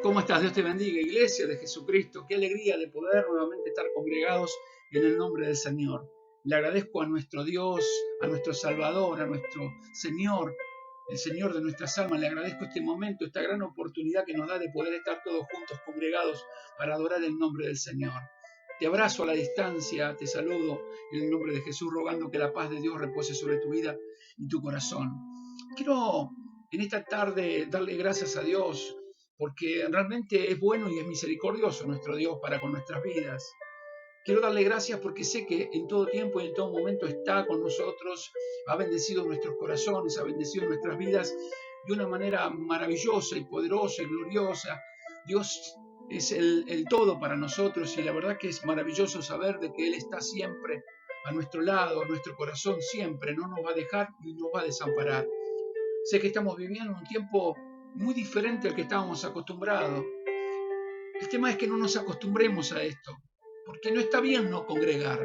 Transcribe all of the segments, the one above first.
¿Cómo estás? Dios te bendiga, Iglesia de Jesucristo. Qué alegría de poder nuevamente estar congregados en el nombre del Señor. Le agradezco a nuestro Dios, a nuestro Salvador, a nuestro Señor, el Señor de nuestras almas. Le agradezco este momento, esta gran oportunidad que nos da de poder estar todos juntos congregados para adorar el nombre del Señor. Te abrazo a la distancia, te saludo en el nombre de Jesús, rogando que la paz de Dios repose sobre tu vida y tu corazón. Quiero en esta tarde darle gracias a Dios porque realmente es bueno y es misericordioso nuestro Dios para con nuestras vidas. Quiero darle gracias porque sé que en todo tiempo y en todo momento está con nosotros, ha bendecido nuestros corazones, ha bendecido nuestras vidas de una manera maravillosa y poderosa y gloriosa. Dios es el todo para nosotros y la verdad que es maravilloso saber de que Él está siempre a nuestro lado, a nuestro corazón siempre, no nos va a dejar ni nos va a desamparar. Sé que estamos viviendo un tiempo muy diferente al que estábamos acostumbrados. El tema es que no nos acostumbremos a esto, porque no está bien no congregar.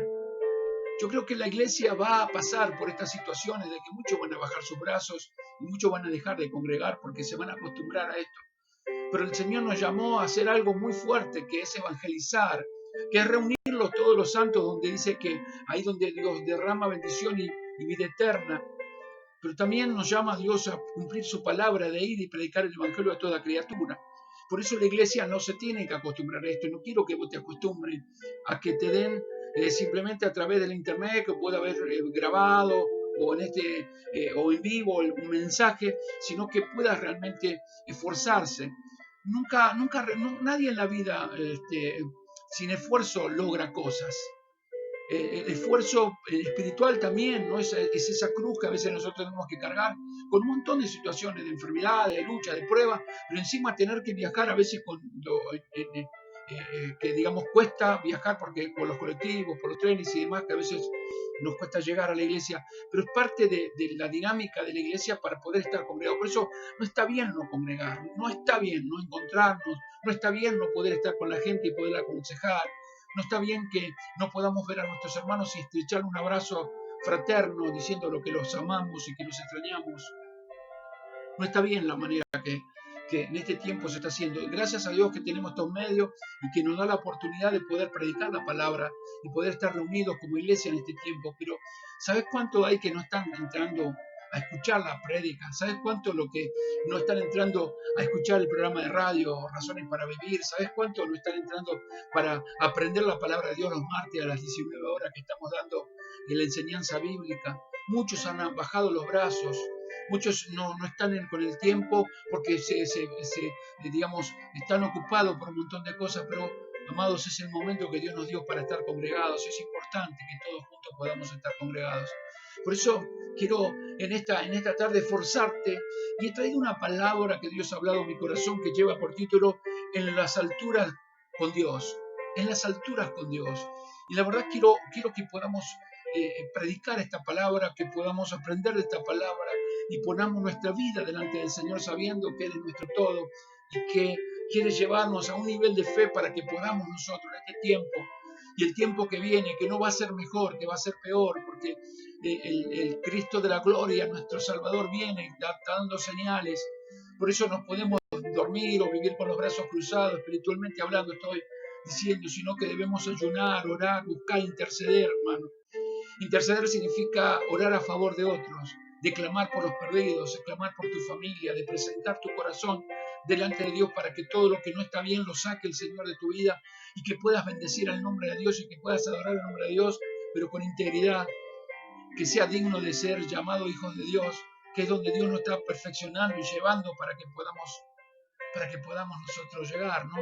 Yo creo que la iglesia va a pasar por estas situaciones de que muchos van a bajar sus brazos y muchos van a dejar de congregar porque se van a acostumbrar a esto. Pero el Señor nos llamó a hacer algo muy fuerte, que es evangelizar, que es reunirlos todos los santos, donde dice que ahí donde Dios derrama bendición y vida eterna. Pero también nos llama a Dios a cumplir su palabra de ir y predicar el evangelio a toda criatura. Por eso la iglesia no se tiene que acostumbrar a esto. No quiero que vos te acostumbres a que te den simplemente a través del internet, que pueda haber grabado o o en vivo un mensaje, sino que puedas realmente esforzarse. Nadie en la vida sin esfuerzo logra cosas. El esfuerzo espiritual también, ¿no? Es esa cruz que a veces nosotros tenemos que cargar con un montón de situaciones, de enfermedad, de lucha, de prueba, pero encima tener que viajar a veces que digamos cuesta viajar porque por los colectivos, por los trenes y demás, que a veces nos cuesta llegar a la iglesia, pero es parte de la dinámica de la iglesia para poder estar congregados. Por eso no está bien no congregar, no está bien no encontrarnos, no está bien no poder estar con la gente y poder aconsejar. No está bien que no podamos ver a nuestros hermanos y estrechar un abrazo fraterno diciendo lo que los amamos y que los extrañamos. No está bien la manera que en este tiempo se está haciendo. Gracias a Dios que tenemos estos medios y que nos da la oportunidad de poder predicar la palabra y poder estar reunidos como iglesia en este tiempo. Pero ¿sabes cuánto hay que no están entrando a escuchar la prédica? ¿Sabes cuánto lo que no están entrando a escuchar el programa de radio Razones para Vivir? ¿Sabes cuánto no están entrando para aprender la palabra de Dios los martes a las 19 horas que estamos dando en la enseñanza bíblica? Muchos han bajado los brazos. Muchos no están con el tiempo porque digamos, están ocupados por un montón de cosas, pero amados, es el momento que Dios nos dio para estar congregados. Es importante que todos juntos podamos estar congregados. Por eso quiero en esta tarde forzarte y he traído una palabra que Dios ha hablado en mi corazón que lleva por título En las alturas con Dios. En las alturas con Dios. Y la verdad quiero que podamos predicar esta palabra, que podamos aprender de esta palabra y ponamos nuestra vida delante del Señor sabiendo que Él es nuestro todo y que quiere llevarnos a un nivel de fe para que podamos nosotros en este tiempo y el tiempo que viene, que no va a ser mejor, que va a ser peor, porque el Cristo de la gloria, nuestro Salvador, viene, está dando señales. Por eso no podemos dormir o vivir con los brazos cruzados, espiritualmente hablando estoy diciendo, sino que debemos ayunar, orar, buscar, interceder, hermano. Interceder significa orar a favor de otros, de clamar por los perdidos, de clamar por tu familia, de presentar tu corazón delante de Dios para que todo lo que no está bien lo saque el Señor de tu vida y que puedas bendecir al nombre de Dios y que puedas adorar el nombre de Dios, pero con integridad, que sea digno de ser llamado hijos de Dios, que es donde Dios nos está perfeccionando y llevando para que podamos nosotros llegar, ¿no?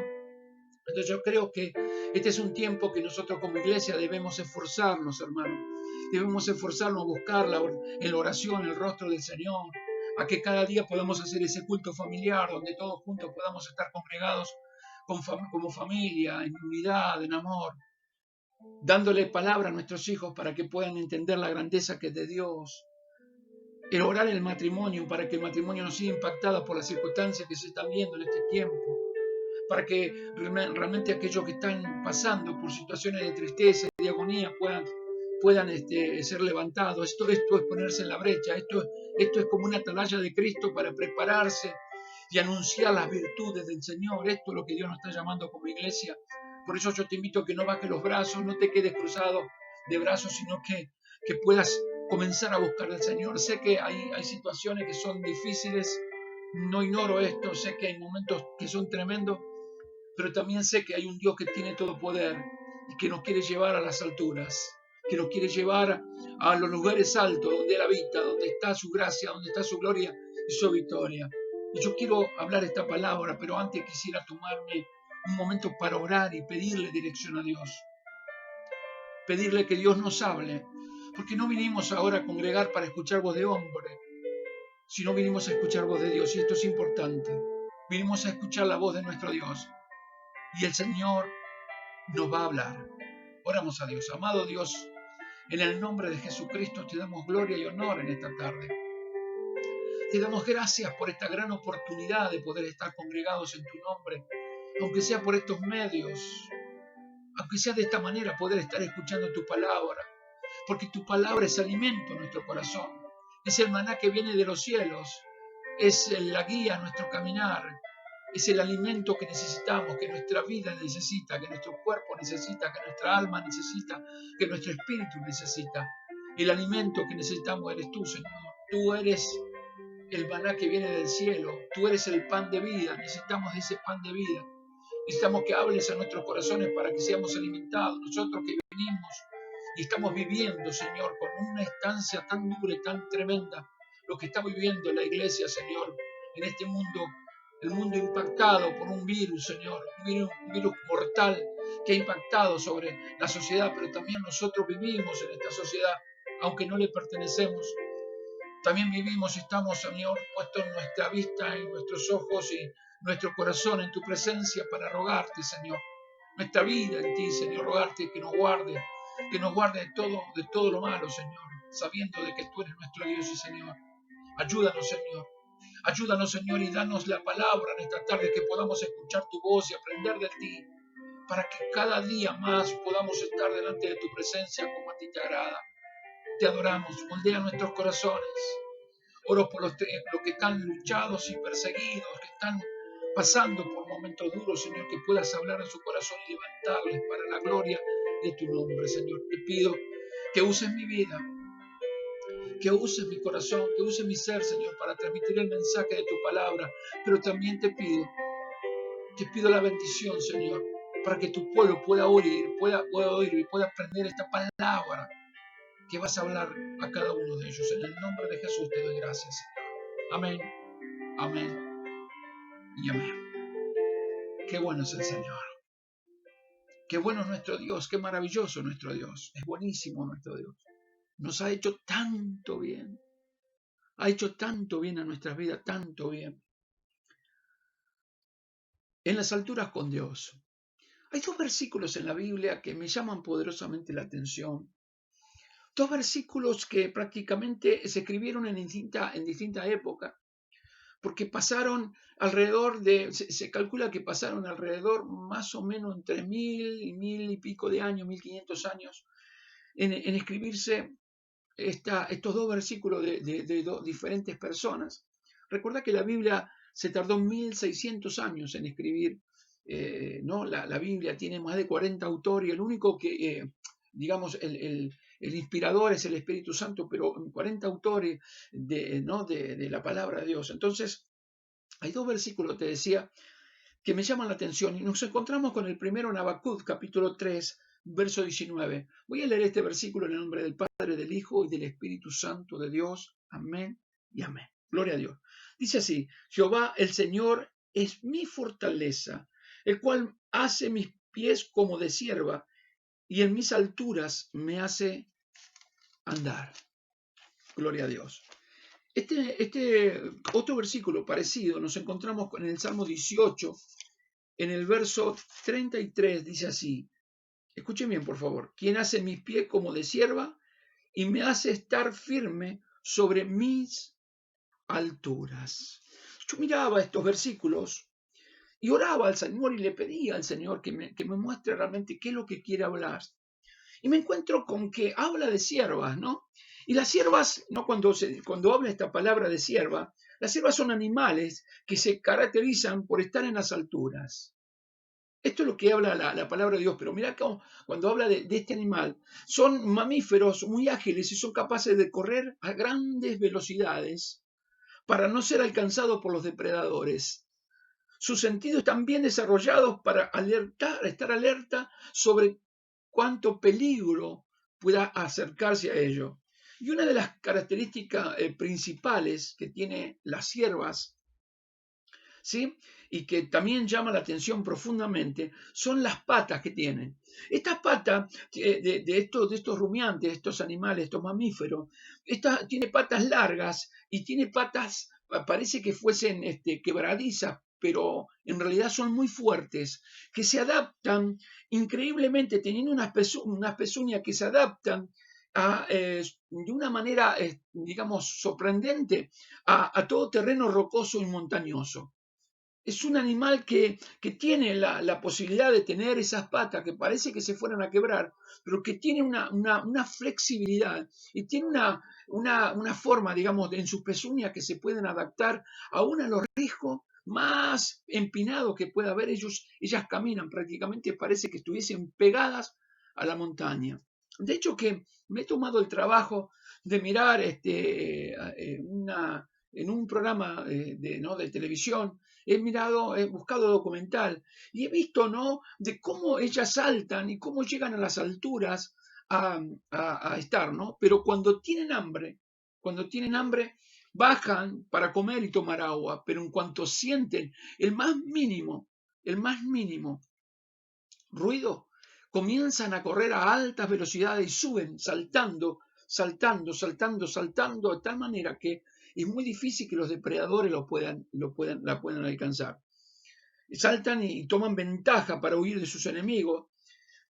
Entonces yo creo que este es un tiempo que nosotros como iglesia debemos esforzarnos, hermano. Debemos esforzarnos a buscar en la oración el rostro del Señor, a que cada día podamos hacer ese culto familiar donde todos juntos podamos estar congregados como familia, en unidad, en amor, dándole palabra a nuestros hijos para que puedan entender la grandeza que es de Dios. El orar el matrimonio para que el matrimonio no sea impactado por las circunstancias que se están viendo en este tiempo, para que realmente aquellos que están pasando por situaciones de tristeza y de agonía puedan ser levantados. Esto es ponerse en la brecha, esto es como una atalaya de Cristo para prepararse y anunciar las virtudes del Señor. Esto es lo que Dios nos está llamando como iglesia. Por eso yo te invito a que no bajes los brazos, no te quedes cruzado de brazos, sino que puedas comenzar a buscar al Señor. Sé que hay situaciones que son difíciles, no ignoro esto, sé que hay momentos que son tremendos, pero también sé que hay un Dios que tiene todo poder y que nos quiere llevar a las alturas, que nos quiere llevar a los lugares altos donde Él habita, donde está su gracia, donde está su gloria y su victoria. Y yo quiero hablar esta palabra, pero antes quisiera tomarme un momento para orar y pedirle dirección a Dios. Pedirle que Dios nos hable, porque no vinimos ahora a congregar para escuchar voz de hombre, sino vinimos a escuchar voz de Dios, y esto es importante. Vinimos a escuchar la voz de nuestro Dios, y el Señor nos va a hablar. Oramos a Dios. Amado Dios, en el nombre de Jesucristo te damos gloria y honor en esta tarde. Te damos gracias por esta gran oportunidad de poder estar congregados en tu nombre, aunque sea por estos medios, aunque sea de esta manera poder estar escuchando tu palabra, porque tu palabra es alimento en nuestro corazón, es el maná que viene de los cielos, es la guía a nuestro caminar, es el alimento que necesitamos, que nuestra vida necesita, que nuestro cuerpo necesita, que nuestra alma necesita, que nuestro espíritu necesita. El alimento que necesitamos eres tú, Señor. Tú eres el maná que viene del cielo. Tú eres el pan de vida. Necesitamos de ese pan de vida. Necesitamos que hables a nuestros corazones para que seamos alimentados. Nosotros que venimos y estamos viviendo, Señor, con una estancia tan dura y tan tremenda, lo que está viviendo la iglesia, Señor, en este mundo, el mundo impactado por un virus, Señor, un virus mortal que ha impactado sobre la sociedad, pero también nosotros vivimos en esta sociedad, aunque no le pertenecemos. También vivimos, estamos, Señor, puestos en nuestra vista y nuestros ojos y nuestro corazón en tu presencia para rogarte, Señor, nuestra vida en ti, Señor, rogarte que nos guarde de todo lo malo, Señor, sabiendo de que tú eres nuestro Dios y Señor. Ayúdanos, Señor. Ayúdanos, Señor, y danos la palabra en esta tarde, que podamos escuchar tu voz y aprender de ti, para que cada día más podamos estar delante de tu presencia como a ti te agrada. Te adoramos, moldea nuestros corazones. Oro por los que están luchados y perseguidos, que están pasando por momentos duros, Señor, que puedas hablar en su corazón y levantarles para la gloria de tu nombre, Señor. Te pido que uses mi vida, que uses mi corazón, que uses mi ser, Señor, para transmitir el mensaje de tu palabra, pero también te pido la bendición, Señor, para que tu pueblo pueda oír y pueda aprender esta palabra que vas a hablar a cada uno de ellos. En el nombre de Jesús te doy gracias, Señor. Amén, amén y amén. Qué bueno es el Señor. Qué bueno es nuestro Dios, qué maravilloso es nuestro Dios. Es buenísimo nuestro Dios. Nos ha hecho tanto bien. Ha hecho tanto bien a nuestras vidas, tanto bien. En las alturas con Dios. Hay dos versículos en la Biblia que me llaman poderosamente la atención. Dos versículos que prácticamente se escribieron en distinta época, porque pasaron alrededor se calcula que pasaron alrededor más o menos entre 1000 y 1000 y pico de años, 1500 años, en escribirse estos dos versículos de dos diferentes personas. Recuerda que la Biblia se tardó 1600 años en escribir, ¿no? La Biblia tiene más de 40 autores, y el único que, digamos, el inspirador es el Espíritu Santo, pero 40 autores de la palabra de Dios. Entonces, hay dos versículos, te decía, que me llaman la atención, y nos encontramos con el primero en Habacuc, capítulo 3, verso 19. Voy a leer este versículo en el nombre del Padre, del Hijo y del Espíritu Santo de Dios. Amén y amén. Gloria a Dios. Dice así: Jehová el Señor es mi fortaleza, el cual hace mis pies como de sierva, y en mis alturas me hace andar. Gloria a Dios. Este otro versículo parecido nos encontramos en el Salmo 18, en el verso 33, dice así. Escuchen bien, por favor. Quien hace mis pies como de sierva y me hace estar firme sobre mis alturas. Yo miraba estos versículos y oraba al Señor y le pedía al Señor que me muestre realmente qué es lo que quiere hablar. Y me encuentro con que habla de siervas, ¿no? Y las siervas, ¿no? Cuando habla esta palabra de sierva, Las ciervas son animales que se caracterizan por estar en las alturas. Esto es lo que habla la palabra de Dios, pero mira cuando habla de este animal, son mamíferos muy ágiles y son capaces de correr a grandes velocidades para no ser alcanzados por los depredadores. Sus sentidos están bien desarrollados para estar alerta sobre cuánto peligro pueda acercarse a ello. Y una de las características principales que tiene las ciervas, ¿sí? Y que también llama la atención profundamente, son las patas que tienen. Estas patas de estos rumiantes, estos animales, estos mamíferos, tiene patas largas y tiene patas, parece que fuesen quebradizas, pero en realidad son muy fuertes, que se adaptan increíblemente, teniendo unas pezuñas que se adaptan de una manera, digamos, sorprendente a todo terreno rocoso y montañoso. Es un animal que tiene la posibilidad de tener esas patas que parece que se fueran a quebrar, pero que tiene una flexibilidad y tiene una forma, digamos, en sus pezuñas que se pueden adaptar aún a los riesgos más empinados que pueda haber. Ellas caminan prácticamente, parece que estuviesen pegadas a la montaña. De hecho, que me he tomado el trabajo de mirar en un programa ¿no? de televisión. He buscado documental y he visto, ¿no? De cómo ellas saltan y cómo llegan a las alturas a estar, ¿no? Pero cuando tienen hambre, bajan para comer y tomar agua, pero en cuanto sienten el más mínimo ruido, comienzan a correr a altas velocidades y suben saltando, saltando, saltando, saltando, de tal manera que es muy difícil que los depredadores la puedan alcanzar. Saltan y toman ventaja para huir de sus enemigos.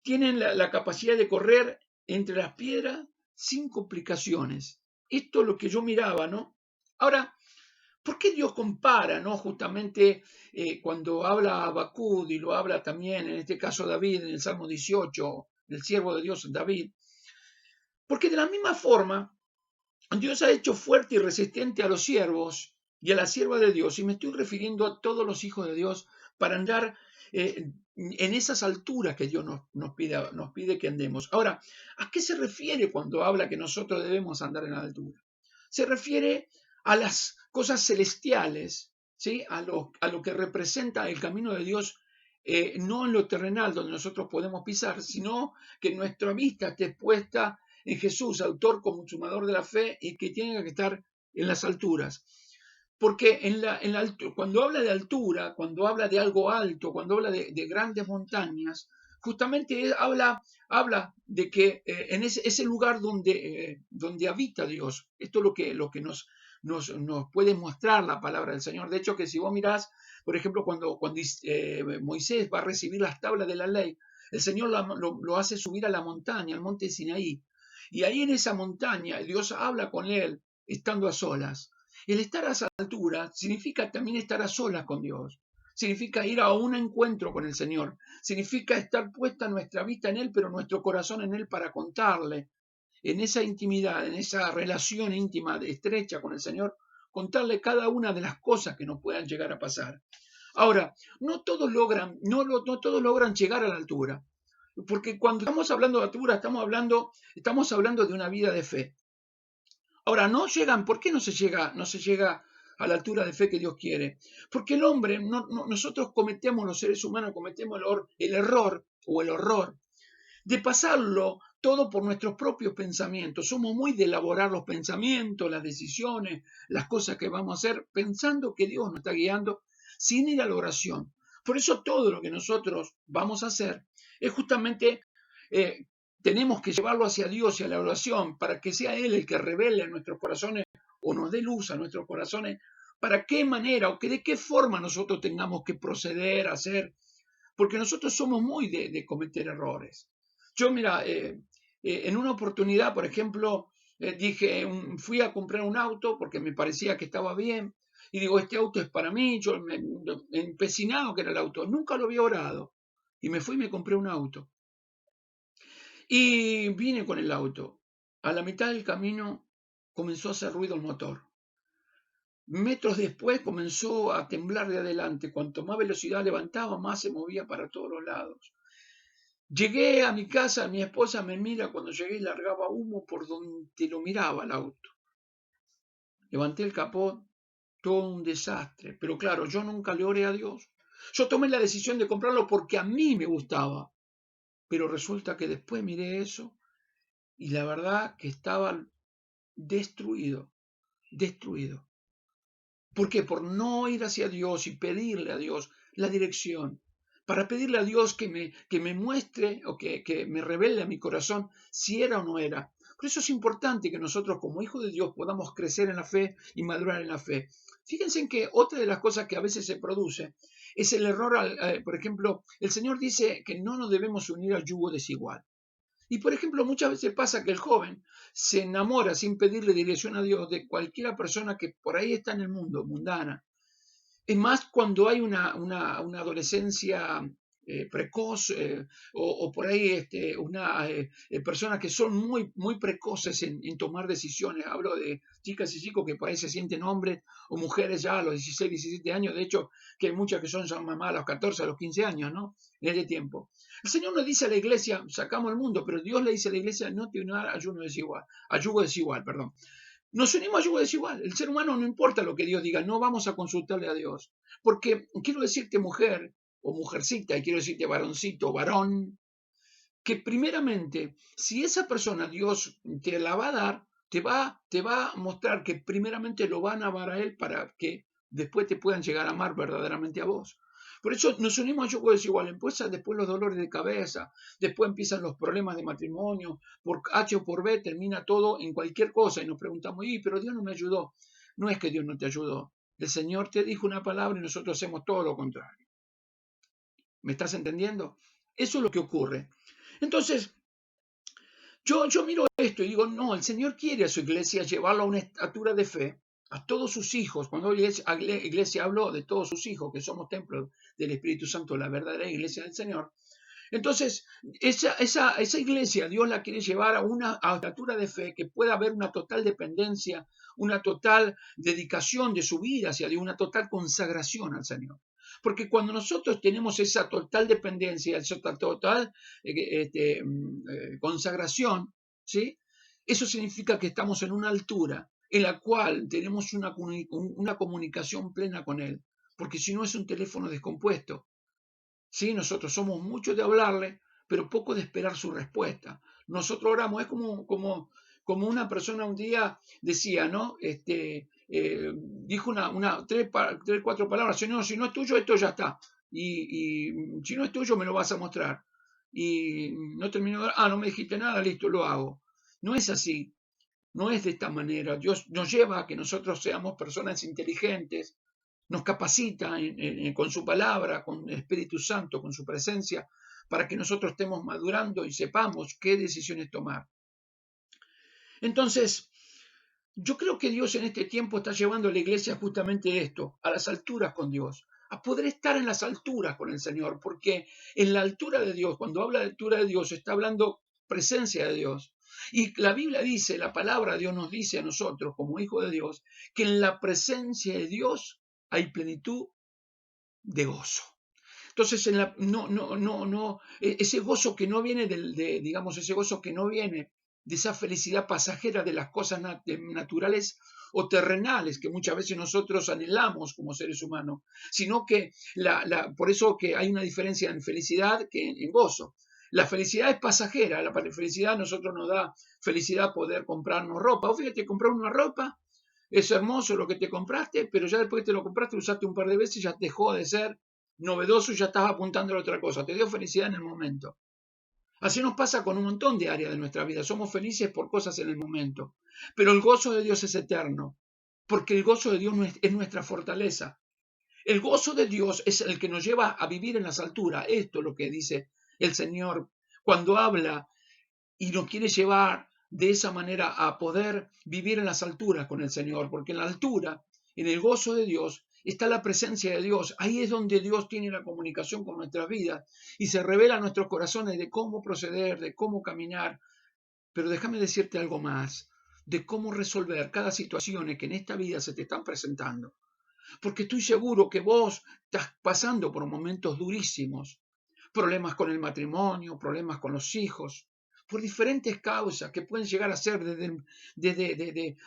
Tienen la capacidad de correr entre las piedras sin complicaciones. Esto es lo que yo miraba, ¿no? Ahora, ¿por qué Dios compara, ¿no? Justamente cuando habla Habacuc y lo habla también, en este caso David, en el Salmo 18, el siervo de Dios David? Porque de la misma forma, Dios ha hecho fuerte y resistente a los siervos y a la sierva de Dios, y me estoy refiriendo a todos los hijos de Dios, para andar en esas alturas que Dios nos pide que andemos. Ahora, ¿a qué se refiere cuando habla que nosotros debemos andar en la altura? Se refiere a las cosas celestiales, ¿sí? A lo que representa el camino de Dios, no en lo terrenal donde nosotros podemos pisar, sino que nuestra vista esté puesta en Jesús, autor consumador de la fe, y que tiene que estar en las alturas. Porque cuando habla de altura, cuando habla de algo alto, cuando habla de grandes montañas, justamente habla de que en ese lugar donde habita Dios. Esto es lo que nos puede mostrar la palabra del Señor. De hecho, que si vos mirás, por ejemplo, cuando Moisés va a recibir las tablas de la ley, el Señor lo hace subir a la montaña, al monte Sinaí. Y ahí en esa montaña Dios habla con él estando a solas. El estar a esa altura significa también estar a solas con Dios. Significa ir a un encuentro con el Señor. Significa estar puesta nuestra vista en Él, pero nuestro corazón en Él para contarle. En esa intimidad, en esa relación íntima, estrecha con el Señor, contarle cada una de las cosas que nos puedan llegar a pasar. Ahora, no todos logran llegar a la altura. Porque cuando estamos hablando de altura, estamos hablando de una vida de fe. Ahora, no llegan, ¿por qué no se llega a la altura de fe que Dios quiere? Porque el hombre, nosotros cometemos, los seres humanos cometemos el error o el horror de pasarlo todo por nuestros propios pensamientos. Somos muy de elaborar los pensamientos, las decisiones, las cosas que vamos a hacer, pensando que Dios nos está guiando sin ir a la oración. Por eso todo lo que nosotros vamos a hacer es justamente, eh, tenemos que llevarlo hacia Dios y a la oración para que sea Él el que revele en nuestros corazones o nos dé luz a nuestros corazones para qué manera o de qué forma nosotros tengamos que proceder, hacer, porque nosotros somos muy de cometer errores. Yo, mira, en una oportunidad, por ejemplo, fui a comprar un auto porque me parecía que estaba bien, y digo, este auto es para mí, empecinado que era el auto, nunca lo había orado, y me fui y me compré un auto. Y vine con el auto. A la mitad del camino comenzó a hacer ruido el motor. Metros después comenzó a temblar de adelante. Cuanto más velocidad levantaba, más se movía para todos los lados. Llegué a mi casa, mi esposa me mira cuando llegué y largaba humo por donde lo miraba el auto. Levanté el capó, todo un desastre. Pero claro, yo nunca le oré a Dios. Yo tomé la decisión de comprarlo porque a mí me gustaba. Pero resulta que después miré eso y la verdad que estaba destruido, destruido. ¿Por qué? Por no ir hacia Dios y pedirle a Dios la dirección. Para pedirle a Dios que me muestre o que me revele a mi corazón si era o no era. Por eso es importante que nosotros como hijos de Dios podamos crecer en la fe y madurar en la fe. Fíjense en que otra de las cosas que a veces se produce es el error, por ejemplo, el Señor dice que no nos debemos unir al yugo desigual. Y por ejemplo, muchas veces pasa que el joven se enamora sin pedirle dirección a Dios de cualquier persona que por ahí está en el mundo, mundana. Es más cuando hay una adolescencia precoz o por ahí una personas que son muy precoces en tomar decisiones. Hablo de chicas y chicos que por ahí se sienten hombres o mujeres ya a los 16, 17 años. De hecho, que hay muchas que son mamás a los 14, a los 15 años, ¿no? En este tiempo. El Señor nos dice a la iglesia, sacamos el mundo, pero Dios le dice a la iglesia, no te unirás a yugo desigual, perdón. Nos unimos a yugo desigual. El ser humano no importa lo que Dios diga, no vamos a consultarle a Dios. Porque quiero decirte mujer o mujercita, y quiero decirte varoncito o varón, que primeramente, si esa persona Dios te la va a dar, te va a mostrar que primeramente lo van a amar a Él para que después te puedan llegar a amar verdaderamente a vos. Por eso nos unimos a yugo desigual. Empiezan después los dolores de cabeza, después empiezan los problemas de matrimonio, por H o por B termina todo en cualquier cosa y nos preguntamos, pero Dios no me ayudó. No es que Dios no te ayudó. El Señor te dijo una palabra y nosotros hacemos todo lo contrario. ¿Me estás entendiendo? Eso es lo que ocurre. Entonces, yo miro esto y digo, no, el Señor quiere a su iglesia llevarlo a una estatura de fe, a todos sus hijos. Cuando la iglesia habló de todos sus hijos, que somos templo del Espíritu Santo, la verdadera iglesia del Señor. Entonces, esa iglesia Dios la quiere llevar a una estatura de fe que pueda haber una total dependencia, una total dedicación de su vida hacia Dios, una total consagración al Señor. Porque cuando nosotros tenemos esa total dependencia, esa total consagración, ¿sí? Eso significa que estamos en una altura en la cual tenemos una comunicación plena con Él. Porque si no es un teléfono descompuesto. ¿Sí? Nosotros somos muchos de hablarle, pero poco de esperar su respuesta. Nosotros oramos, es como una persona un día decía, ¿no? Dijo tres, cuatro palabras, si no es tuyo, esto ya está. Y si no es tuyo, me lo vas a mostrar. Y no terminó, no me dijiste nada, listo, lo hago. No es así, no es de esta manera. Dios nos lleva a que nosotros seamos personas inteligentes, nos capacita con su palabra, con el Espíritu Santo, con su presencia, para que nosotros estemos madurando y sepamos qué decisiones tomar. Entonces, yo creo que Dios en este tiempo está llevando a la iglesia justamente esto, a las alturas con Dios, a poder estar en las alturas con el Señor, porque en la altura de Dios, cuando habla de altura de Dios, está hablando presencia de Dios. Y la Biblia dice, la palabra de Dios nos dice a nosotros como hijos de Dios, que en la presencia de Dios hay plenitud de gozo. Entonces, ese gozo que no viene digamos, ese gozo que no viene de esa felicidad pasajera de las cosas naturales o terrenales que muchas veces nosotros anhelamos como seres humanos, sino que por eso que hay una diferencia en felicidad que en gozo. La felicidad es pasajera, la felicidad a nosotros nos da felicidad poder comprarnos ropa. O fíjate, comprar una ropa es hermoso lo que te compraste, pero ya después que te lo compraste, lo usaste un par de veces y ya dejó de ser novedoso y ya estás apuntando a otra cosa. Te dio felicidad en el momento. Así nos pasa con un montón de áreas de nuestra vida. Somos felices por cosas en el momento. Pero el gozo de Dios es eterno, porque el gozo de Dios es nuestra fortaleza. El gozo de Dios es el que nos lleva a vivir en las alturas. Esto es lo que dice el Señor cuando habla y nos quiere llevar de esa manera a poder vivir en las alturas con el Señor, porque en la altura, en el gozo de Dios, está la presencia de Dios. Ahí es donde Dios tiene la comunicación con nuestras vidas y se revela a nuestros corazones de cómo proceder, de cómo caminar. Pero déjame decirte algo más. de cómo resolver cada situación que en esta vida se te están presentando. Porque estoy seguro que vos estás pasando por momentos durísimos, problemas con el matrimonio, problemas con los hijos, por diferentes causas que pueden llegar a ser desde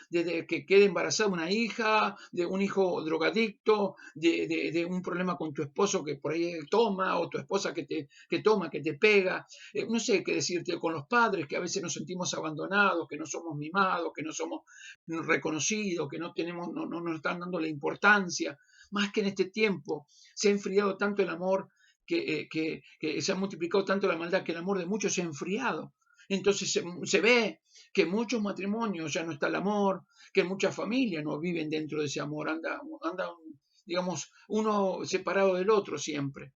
que quede embarazada una hija, de un hijo drogadicto, de un problema con tu esposo que por ahí toma, o tu esposa que toma, que te pega, no sé qué decirte, con los padres que a veces nos sentimos abandonados, que no somos mimados, que no somos reconocidos, que no tenemos, no nos están dando la importancia, más que en este tiempo se ha enfriado tanto el amor que se ha multiplicado tanto la maldad que el amor de muchos se ha enfriado. Entonces se ve que en muchos matrimonios ya no está el amor, que muchas familias no viven dentro de ese amor, anda digamos, uno separado del otro siempre.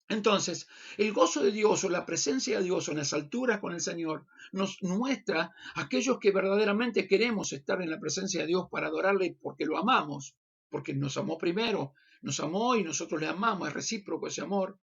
Entonces, el gozo de Dios o la presencia de Dios en las alturas con el Señor nos muestra a aquellos que verdaderamente queremos estar en la presencia de Dios para adorarle porque lo amamos, porque nos amó primero, nos amó y nosotros le amamos, es recíproco ese amor.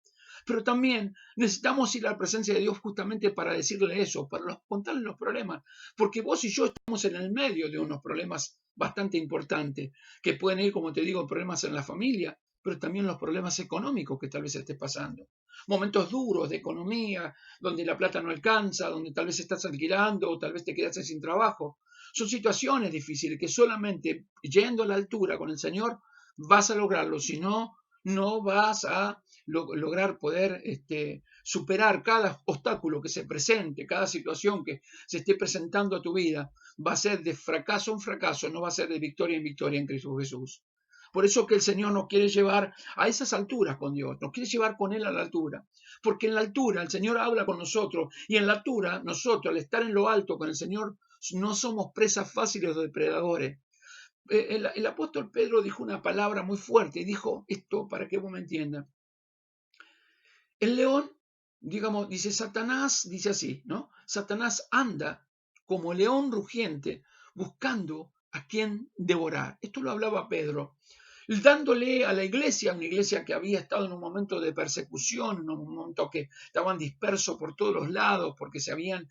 Pero también necesitamos ir a la presencia de Dios justamente para decirle eso, para contarle los problemas, porque vos y yo estamos en el medio de unos problemas bastante importantes, que pueden ir, como te digo, problemas en la familia, pero también los problemas económicos que tal vez estés pasando. Momentos duros de economía, donde la plata no alcanza, donde tal vez estás alquilando o tal vez te quedaste sin trabajo. Son situaciones difíciles que solamente yendo a la altura con el Señor vas a lograrlo, si no, no vas a lograr poder superar cada obstáculo que se presente, cada situación que se esté presentando a tu vida. Va a ser de fracaso en fracaso, no va a ser de victoria en victoria en Cristo Jesús. Por eso que el Señor nos quiere llevar a esas alturas con Dios, nos quiere llevar con Él a la altura. Porque en la altura el Señor habla con nosotros y en la altura nosotros, al estar en lo alto con el Señor, no somos presas fáciles de depredadores. El apóstol Pedro dijo una palabra muy fuerte y dijo esto para que vos me entiendas. El león, digamos, dice Satanás, dice así, ¿no? Satanás anda como león rugiente buscando a quien devorar. Esto lo hablaba Pedro, dándole a la iglesia, una iglesia que había estado en un momento de persecución, en un momento que estaban dispersos por todos los lados, porque se habían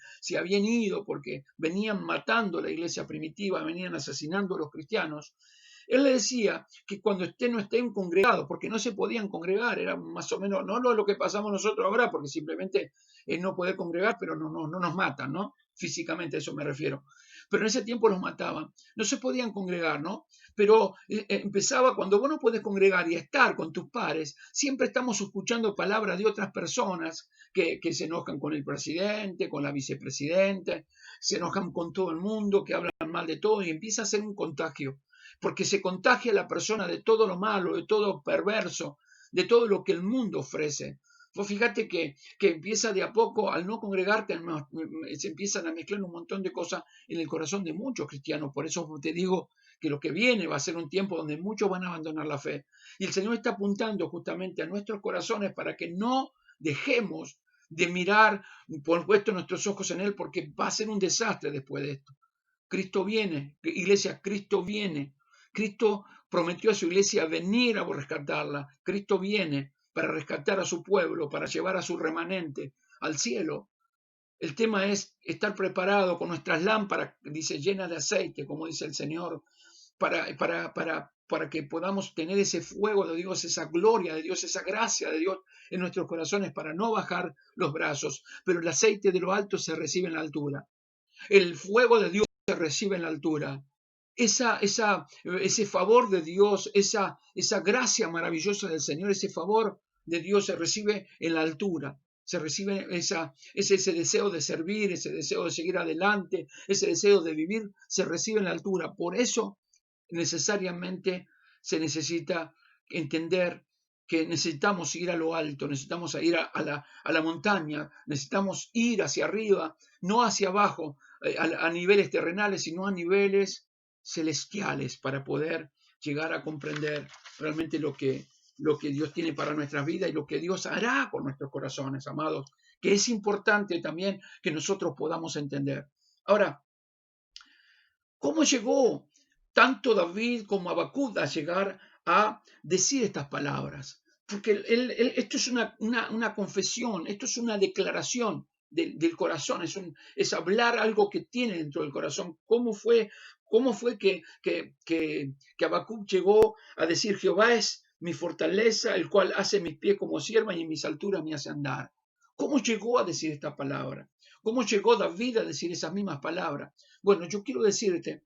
ido, porque venían matando a la iglesia primitiva, venían asesinando a los cristianos. Él le decía que cuando no estén congregados, porque no se podían congregar, era más o menos, no lo que pasamos nosotros ahora, porque simplemente es no poder congregar, pero no nos matan, ¿no? Físicamente, a eso me refiero. Pero en ese tiempo los mataban. No se podían congregar, ¿no? Pero empezaba cuando vos no podés congregar y estar con tus pares, siempre estamos escuchando palabras de otras personas que se enojan con el presidente, con la vicepresidenta, se enojan con todo el mundo, que hablan mal de todo y empieza a ser un contagio porque se contagia a la persona de todo lo malo, de todo perverso, de todo lo que el mundo ofrece. Vos fíjate que empieza de a poco, al no congregarte, se empiezan a mezclar un montón de cosas en el corazón de muchos cristianos. Por eso te digo que lo que viene va a ser un tiempo donde muchos van a abandonar la fe. Y el Señor está apuntando justamente a nuestros corazones para que no dejemos de mirar, por puesto nuestros ojos en Él, porque va a ser un desastre después de esto. Cristo viene, iglesia, Cristo viene. Cristo prometió a su iglesia venir a rescatarla. Cristo viene para rescatar a su pueblo, para llevar a su remanente al cielo. El tema es estar preparado con nuestras lámparas, dice, llenas de aceite, como dice el Señor, para que podamos tener ese fuego de Dios, esa gloria de Dios, esa gracia de Dios en nuestros corazones para no bajar los brazos. Pero el aceite de lo alto se recibe en la altura. El fuego de Dios se recibe en la altura. Ese favor de Dios, esa gracia maravillosa del Señor, ese favor de Dios se recibe en la altura. Se recibe ese deseo de servir, ese deseo de seguir adelante, ese deseo de vivir, se recibe en la altura. Por eso necesariamente se necesita entender que necesitamos ir a lo alto, necesitamos ir a la montaña, necesitamos ir hacia arriba, no hacia abajo, a niveles terrenales, sino a niveles celestiales para poder llegar a comprender realmente lo que Dios tiene para nuestras vidas y lo que Dios hará con nuestros corazones, amados, que es importante también que nosotros podamos entender. Ahora, ¿cómo llegó tanto David como Habacuc a llegar a decir estas palabras? Porque esto es una confesión, esto es una declaración del corazón, es hablar algo que tiene dentro del corazón. ¿Cómo fue que Habacuc llegó a decir: Jehová es mi fortaleza, el cual hace mis pies como sierva y en mis alturas me hace andar? ¿Cómo llegó a decir esta palabra? ¿Cómo llegó David a decir esas mismas palabras? Bueno, yo quiero decirte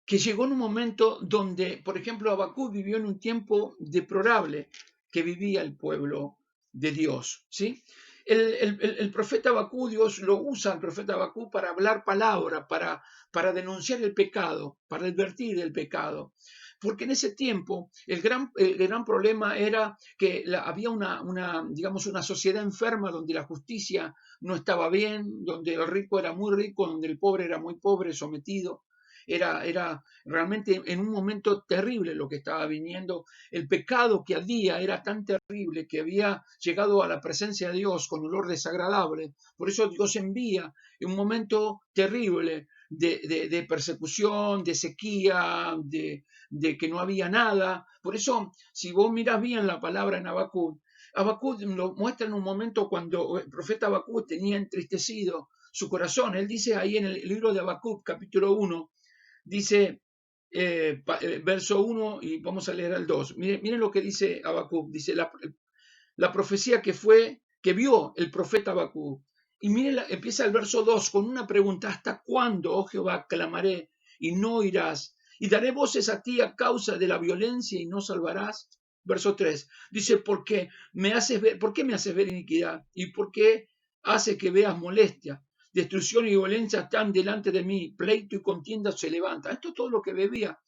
que llegó en un momento donde, por ejemplo, Habacuc vivió en un tiempo deplorable que vivía el pueblo de Dios, ¿sí? El profeta Habacuc, Dios lo usa al profeta Habacuc para hablar palabra, para denunciar el pecado, para advertir del pecado. Porque en ese tiempo el gran problema era que había digamos, una sociedad enferma donde la justicia no estaba bien, donde el rico era muy rico, donde el pobre era muy pobre, sometido. Era realmente en un momento terrible lo que estaba viniendo. El pecado que ardía era tan terrible que había llegado a la presencia de Dios con olor desagradable. Por eso Dios envía en un momento terrible de persecución, de sequía, de que no había nada. Por eso, si vos mirás bien la palabra en Habacuc, Habacuc lo muestra en un momento cuando el profeta Habacuc tenía entristecido su corazón. Él dice ahí en el libro de Habacuc, capítulo 1, dice, verso 1, y vamos a leer al 2. Miren lo que dice Habacuc. Dice la profecía que vio el profeta Habacuc. Y miren, empieza el verso 2 con una pregunta: ¿hasta cuándo, oh Jehová, clamaré y no oirás? Y daré voces a ti a causa de la violencia y no salvarás. Verso 3 dice: ¿por qué me haces ver iniquidad? ¿Y por qué hace que veas molestia? Destrucción y violencia están delante de mí, pleito y contienda se levanta. Esto es todo lo que bebía.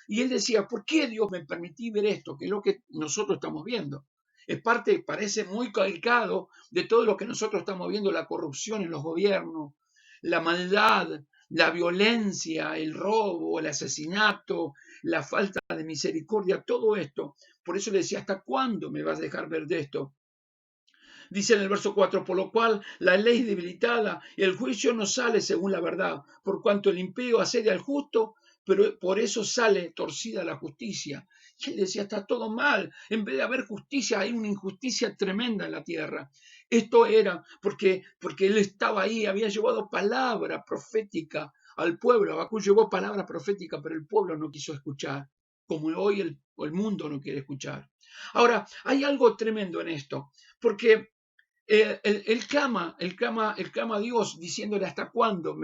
Y él decía: ¿por qué Dios me permití ver esto? Que es lo que nosotros estamos viendo. Es parte, parece muy calcado de todo lo que nosotros estamos viendo: la corrupción en los gobiernos, la maldad, la violencia, el robo, el asesinato, la falta de misericordia, todo esto. Por eso le decía: ¿hasta cuándo me vas a dejar ver de esto? Dice en el verso 4, por lo cual la ley es debilitada y el juicio no sale según la verdad, por cuanto el impío asedia al justo, pero por eso sale torcida la justicia. Y él decía: está todo mal, en vez de haber justicia hay una injusticia tremenda en la tierra. Esto era porque él estaba ahí, había llevado palabra profética al pueblo. Habacuc llevó palabra profética, pero el pueblo no quiso escuchar, como hoy el mundo no quiere escuchar. Ahora, hay algo tremendo en esto, porque él clama a Dios diciéndole: ¿hasta cuándo?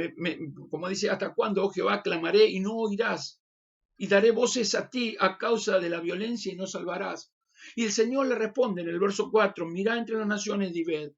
Como dice: ¿hasta cuándo, oh Jehová, clamaré y no oirás? Y daré voces a ti a causa de la violencia y no salvarás. Y el Señor le responde en el verso 4: mirá entre las naciones y ved,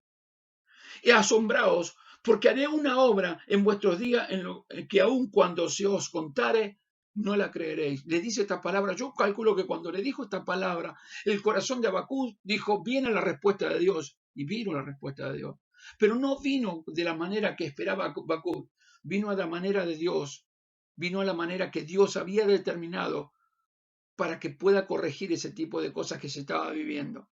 y asombraos, porque haré una obra en vuestros días en lo que aun cuando se os contare, no la creeréis. Le dice esta palabra. Yo calculo que cuando le dijo esta palabra, el corazón de Habacuc dijo: viene la respuesta de Dios. Y vino la respuesta de Dios. Pero no vino de la manera que esperaba Habacuc, vino a la manera de Dios, vino a la manera que Dios había determinado para que pueda corregir ese tipo de cosas que se estaba viviendo.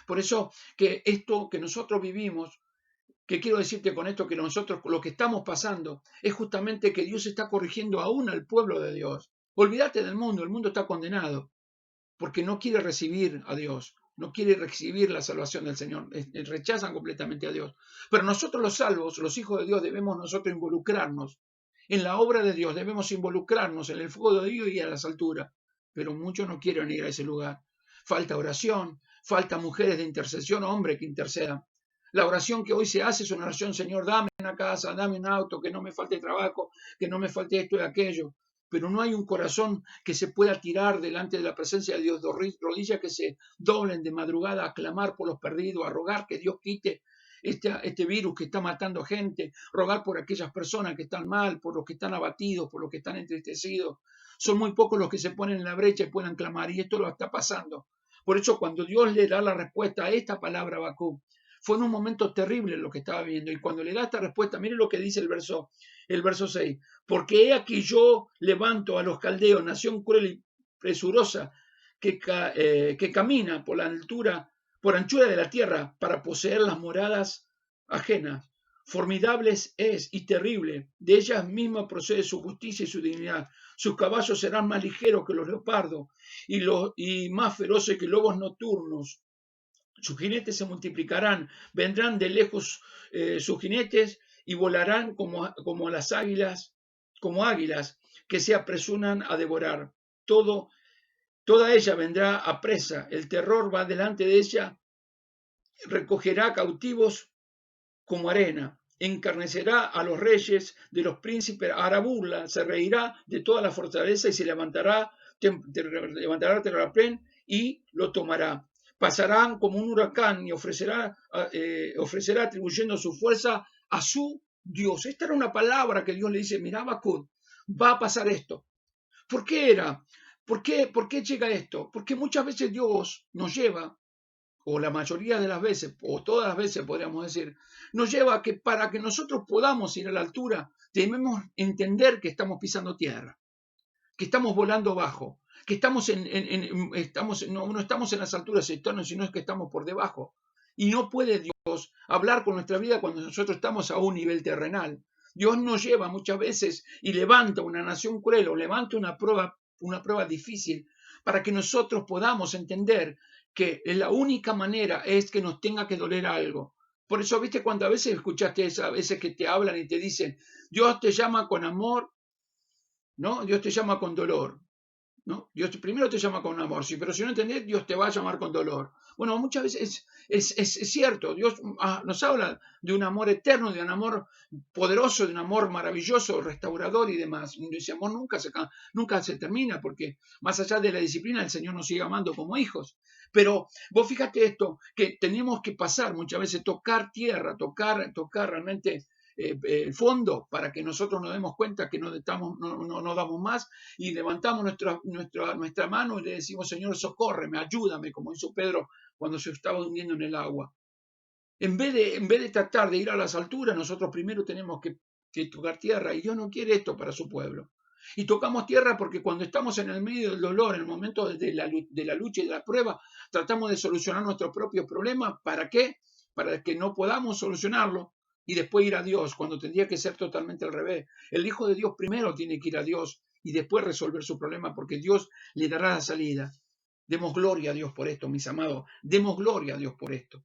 Por eso que esto que nosotros vivimos, ¿qué quiero decirte con esto? Que nosotros lo que estamos pasando es justamente que Dios está corrigiendo aún al pueblo de Dios. Olvídate del mundo, el mundo está condenado porque no quiere recibir a Dios, no quiere recibir la salvación del Señor, rechazan completamente a Dios. Pero nosotros los salvos, los hijos de Dios, debemos nosotros involucrarnos en la obra de Dios, debemos involucrarnos en el fuego de Dios y a las alturas. Pero muchos no quieren ir a ese lugar. Falta oración, falta mujeres de intercesión, hombres que intercedan. La oración que hoy se hace es una oración: Señor, dame una casa, dame un auto, que no me falte trabajo, que no me falte esto y aquello. Pero no hay un corazón que se pueda tirar delante de la presencia de Dios, rodillas que se doblen de madrugada a clamar por los perdidos, a rogar que Dios quite este virus que está matando gente, rogar por aquellas personas que están mal, por los que están abatidos, por los que están entristecidos. Son muy pocos los que se ponen en la brecha y puedan clamar, y esto lo está pasando. Por eso, cuando Dios le da la respuesta a esta palabra a Habacuc, fue en un momento terrible lo que estaba viendo. Y cuando le da esta respuesta, miren lo que dice el verso 6. Porque he aquí yo levanto a los caldeos, nación cruel y presurosa, que camina por la altura, por anchura de la tierra, para poseer las moradas ajenas. Formidables es y terrible, de ellas mismas procede su justicia y su dignidad. Sus caballos serán más ligeros que los leopardos y más feroces que lobos nocturnos. sus jinetes se multiplicarán, vendrán de lejos sus jinetes y volarán como las águilas, como águilas que se apresuran a devorar. Toda ella vendrá a presa, el terror va delante de ella, recogerá cautivos como arena, encarnecerá a los reyes de los príncipes, hará burla, se reirá de toda la fortaleza y se levantará Terraplén y lo tomará. Pasarán como un huracán y ofrecerá atribuyendo su fuerza a su Dios. Esta era una palabra que Dios le dice, mira, Habacuc, va a pasar esto. ¿Por qué era? ¿Por qué llega esto? Porque muchas veces Dios nos lleva, o la mayoría de las veces, o todas las veces podríamos decir, nos lleva a que para que nosotros podamos ir a la altura, debemos entender que estamos pisando tierra, que estamos volando bajo, que no estamos en las alturas externas, sino es que estamos por debajo. Y no puede Dios hablar con nuestra vida cuando nosotros estamos a un nivel terrenal. Dios nos lleva muchas veces y levanta una nación cruel o levanta una prueba difícil para que nosotros podamos entender que la única manera es que nos tenga que doler algo. Por eso, ¿viste cuando a veces escuchaste a veces que te hablan y te dicen, Dios te llama con amor, ¿no? Dios te llama con dolor, ¿no? Dios primero te llama con amor, sí, pero si no entendés, Dios te va a llamar con dolor. Bueno, muchas veces es cierto, Dios nos habla de un amor eterno, de un amor poderoso, de un amor maravilloso, restaurador y demás. Y ese amor nunca se termina, porque más allá de la disciplina, el Señor nos sigue amando como hijos. Pero vos fíjate esto, que tenemos que pasar muchas veces, tocar tierra, tocar realmente el fondo para que nosotros nos demos cuenta que no damos más y levantamos nuestra mano y le decimos, Señor, socórreme, ayúdame, como hizo Pedro cuando se estaba hundiendo en el agua. En vez de tratar de ir a las alturas, nosotros primero tenemos que tocar tierra, y Dios no quiere esto para su pueblo. Y tocamos tierra porque cuando estamos en el medio del dolor, en el momento de la lucha y de la prueba, tratamos de solucionar nuestros propios problemas. ¿Para qué? Para que no podamos solucionarlo y después ir a Dios, cuando tendría que ser totalmente al revés. El Hijo de Dios primero tiene que ir a Dios y después resolver su problema, porque Dios le dará la salida. Demos gloria a Dios por esto, mis amados. Demos gloria a Dios por esto.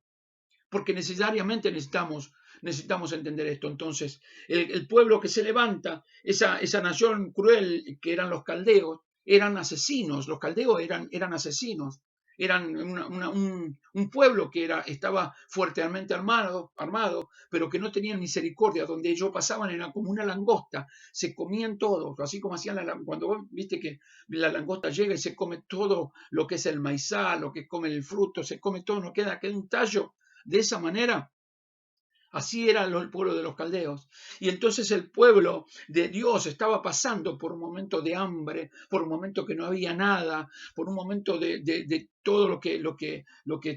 Porque necesariamente necesitamos entender esto. Entonces, el pueblo que se levanta, esa nación cruel que eran los caldeos, eran asesinos. Los caldeos eran asesinos. Eran un pueblo que estaba fuertemente armado, pero que no tenían misericordia. Donde ellos pasaban era como una langosta. Se comían todo, así como hacían cuando vos viste que la langosta llega y se come todo lo que es el maizal, lo que come el fruto, se come todo, no queda un tallo. De esa manera, así era el pueblo de los caldeos. Y entonces el pueblo de Dios estaba pasando por un momento de hambre, por un momento que no había nada, por un momento de todo lo que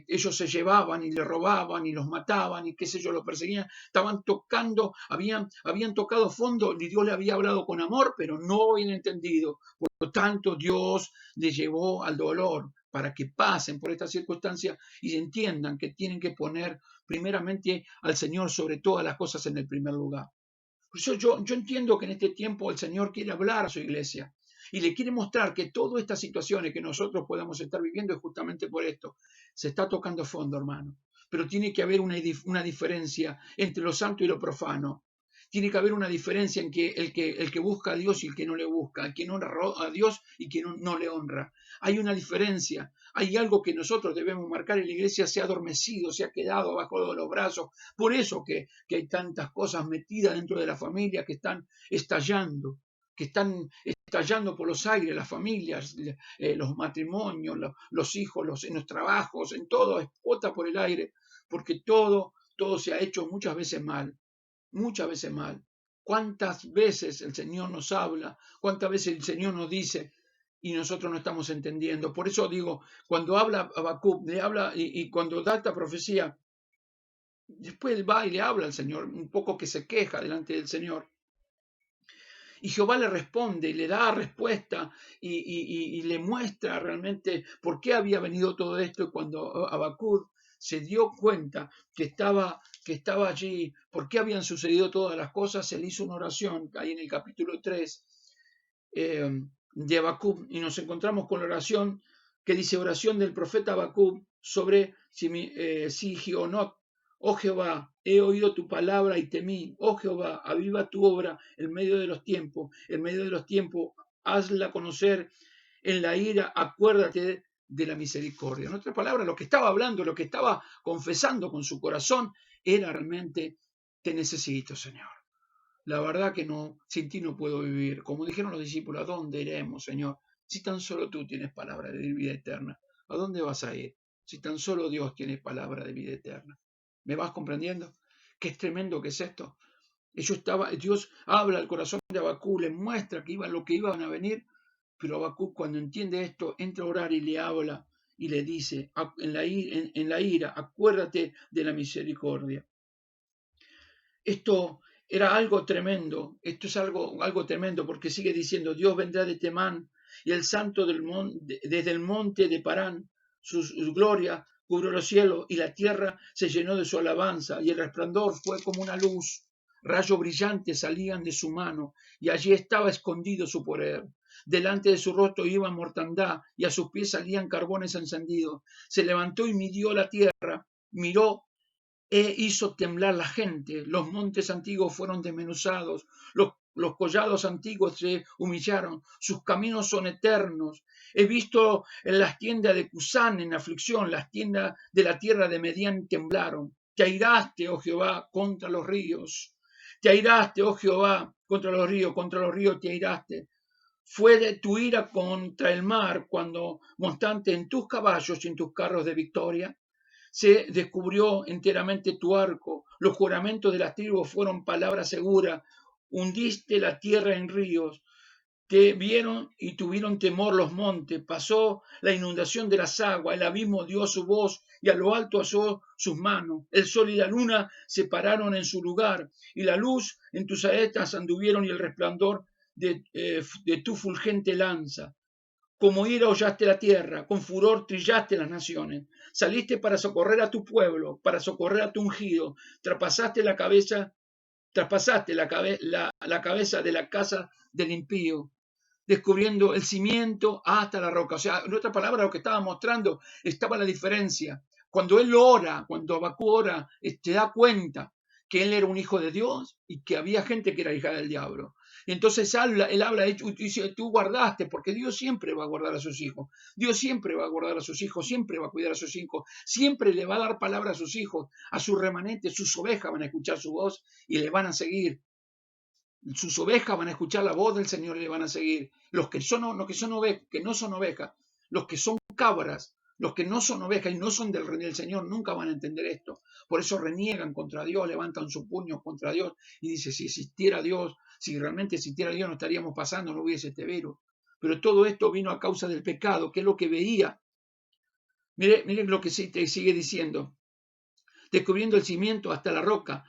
ellos se llevaban y le robaban y los mataban y qué sé yo, lo perseguían. Estaban tocando, habían tocado fondo y Dios le había hablado con amor, pero no habían entendido. Por lo tanto, Dios les llevó al dolor para que pasen por esta circunstancia y entiendan que tienen que poner primeramente al Señor sobre todas las cosas en el primer lugar. Por eso yo entiendo que en este tiempo el Señor quiere hablar a su iglesia y le quiere mostrar que todas estas situaciones que nosotros podamos estar viviendo es justamente por esto. Se está tocando fondo, hermano. Pero tiene que haber una diferencia entre lo santo y lo profano. Tiene que haber una diferencia en que el que busca a Dios y el que no le busca, el que honra a Dios y quien no le honra. Hay una diferencia, hay algo que nosotros debemos marcar y la iglesia se ha adormecido, se ha quedado bajo de los brazos. Por eso que hay tantas cosas metidas dentro de la familia que están estallando por los aires, las familias, los matrimonios, los hijos, en los trabajos, en todo explota por el aire, porque todo se ha hecho muchas veces mal. Muchas veces mal. ¿Cuántas veces el Señor nos habla? ¿Cuántas veces el Señor nos dice y nosotros no estamos entendiendo? Por eso digo, cuando habla Habacuc, le habla y cuando da esta profecía, después él va y le habla al Señor, un poco que se queja delante del Señor. Y Jehová le responde y le da respuesta y le muestra realmente por qué había venido todo esto. Y cuando Habacuc se dio cuenta que estaba allí, por qué habían sucedido todas las cosas, él hizo una oración, ahí en el capítulo 3 de Habacuc, y nos encontramos con la oración que dice oración del profeta Habacuc sobre Sigionot. Oh Jehová, he oído tu palabra y temí. Oh Jehová, aviva tu obra en medio de los tiempos. En medio de los tiempos, hazla conocer. En la ira, acuérdate de la misericordia. En otras palabras, lo que estaba hablando, lo que estaba confesando con su corazón, era realmente, te necesito, Señor. La verdad que no, sin ti no puedo vivir. Como dijeron los discípulos, ¿a dónde iremos, Señor? Si tan solo tú tienes palabra de vida eterna, ¿a dónde vas a ir? Si tan solo Dios tiene palabra de vida eterna. ¿Me vas comprendiendo? Qué es tremendo que es esto. Dios habla al corazón de Habacuc, le muestra que lo que iban a venir, pero Habacuc cuando entiende esto, entra a orar y le habla y le dice, en la ira, acuérdate de la misericordia. Esto era algo tremendo, esto es algo tremendo porque sigue diciendo, Dios vendrá de Temán y el santo desde el monte de Parán, su gloria cubrió los cielos y la tierra se llenó de su alabanza y el resplandor fue como una luz, rayos brillantes salían de su mano y allí estaba escondido su poder. Delante de su rostro iba mortandad y a sus pies salían carbones encendidos. Se levantó y midió la tierra, miró hizo temblar la gente, los montes antiguos fueron desmenuzados, los collados antiguos se humillaron, sus caminos son eternos. He visto en las tiendas de Cusán en aflicción, las tiendas de la tierra de Medián temblaron. Te airaste, oh Jehová, contra los ríos. Te airaste, oh Jehová, contra los ríos te airaste. Fue de tu ira contra el mar cuando montaste en tus caballos y en tus carros de victoria. Se descubrió enteramente tu arco, los juramentos de las tribus fueron palabras seguras, hundiste la tierra en ríos, te vieron y tuvieron temor los montes, pasó la inundación de las aguas, el abismo dio su voz y a lo alto alzó sus manos, el sol y la luna se pararon en su lugar y la luz en tus saetas anduvieron y el resplandor de tu fulgente lanza. Como ira hollaste la tierra, con furor trillaste las naciones. Saliste para socorrer a tu pueblo, para socorrer a tu ungido. Traspasaste la cabeza de la casa del impío, descubriendo el cimiento hasta la roca. O sea, en otra palabra, lo que estaba mostrando, estaba la diferencia. Cuando él ora, cuando Habacuc ora, te da cuenta que él era un hijo de Dios y que había gente que era hija del diablo. Y entonces él habla y dice, tú guardaste, porque Dios siempre va a guardar a sus hijos. Dios siempre va a guardar a sus hijos, siempre va a cuidar a sus hijos, siempre le va a dar palabra a sus hijos, a sus remanentes, sus ovejas van a escuchar su voz y le van a seguir. Sus ovejas van a escuchar la voz del Señor y le van a seguir. Los que no son ovejas, los que son cabras, los que no son ovejas y no son del Señor, nunca van a entender esto. Por eso reniegan contra Dios, levantan su puño contra Dios y dicen, si existiera Dios, si realmente existiera Dios, no estaríamos pasando, no hubiese este virus. Pero todo esto vino a causa del pecado, que es lo que veía. Mire lo que te sigue diciendo. Descubriendo el cimiento hasta la roca,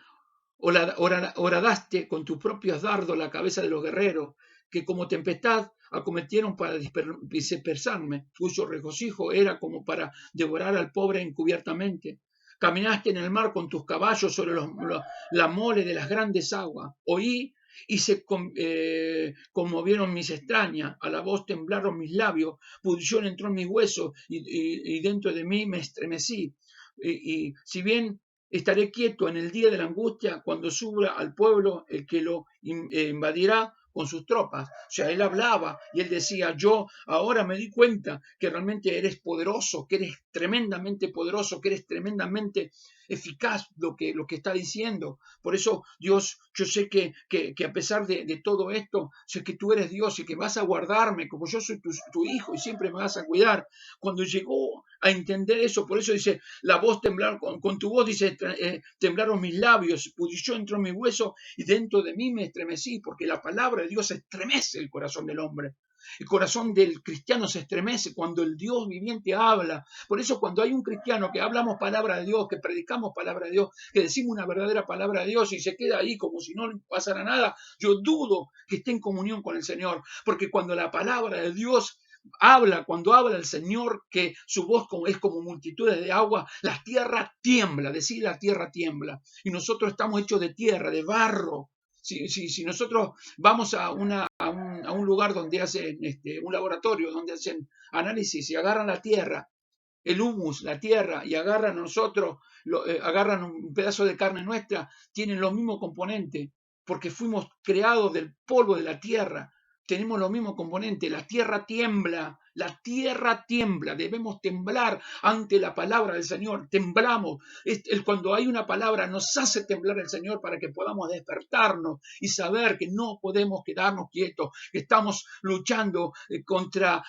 horadaste con tus propios dardos la cabeza de los guerreros, que como tempestad acometieron para dispersarme, cuyo regocijo era como para devorar al pobre encubiertamente. Caminaste en el mar con tus caballos sobre la mole de las grandes aguas. Oí y se conmovieron mis extrañas, a la voz temblaron mis labios, pudrición entró en mis huesos y dentro de mí me estremecí. Y si bien estaré quieto en el día de la angustia, cuando suba al pueblo el que lo invadirá con sus tropas. O sea, él hablaba y él decía, yo ahora me di cuenta que realmente eres poderoso, que eres tremendamente poderoso, que eres tremendamente eficaz lo que está diciendo. Por eso, Dios, yo sé que a pesar de todo esto, sé que tú eres Dios y que vas a guardarme como yo soy tu hijo y siempre me vas a cuidar. Cuando llegó a entender eso, por eso dice, la voz temblar, con tu voz dice, temblaron mis labios, pudrició entró en mi hueso y dentro de mí me estremecí, porque la palabra de Dios estremece el corazón del hombre. El corazón del cristiano se estremece cuando el Dios viviente habla. Por eso cuando hay un cristiano que hablamos palabra de Dios, que predicamos palabra de Dios, que decimos una verdadera palabra de Dios y se queda ahí como si no le pasara nada, yo dudo que esté en comunión con el Señor, porque cuando la palabra de Dios habla, cuando habla el Señor, que su voz es como multitudes de agua, la tierra tiembla, decir la tierra tiembla, y nosotros estamos hechos de tierra, de barro, Si nosotros vamos a un lugar donde hacen un laboratorio, donde hacen análisis y agarran la tierra, el humus, la tierra, y agarran a nosotros, agarran un pedazo de carne nuestra, tienen los mismos componentes, porque fuimos creados del polvo de la tierra, tenemos los mismos componentes, la tierra tiembla, debemos temblar ante la palabra del Señor, temblamos, cuando hay una palabra nos hace temblar el Señor para que podamos despertarnos y saber que no podemos quedarnos quietos, que estamos luchando contra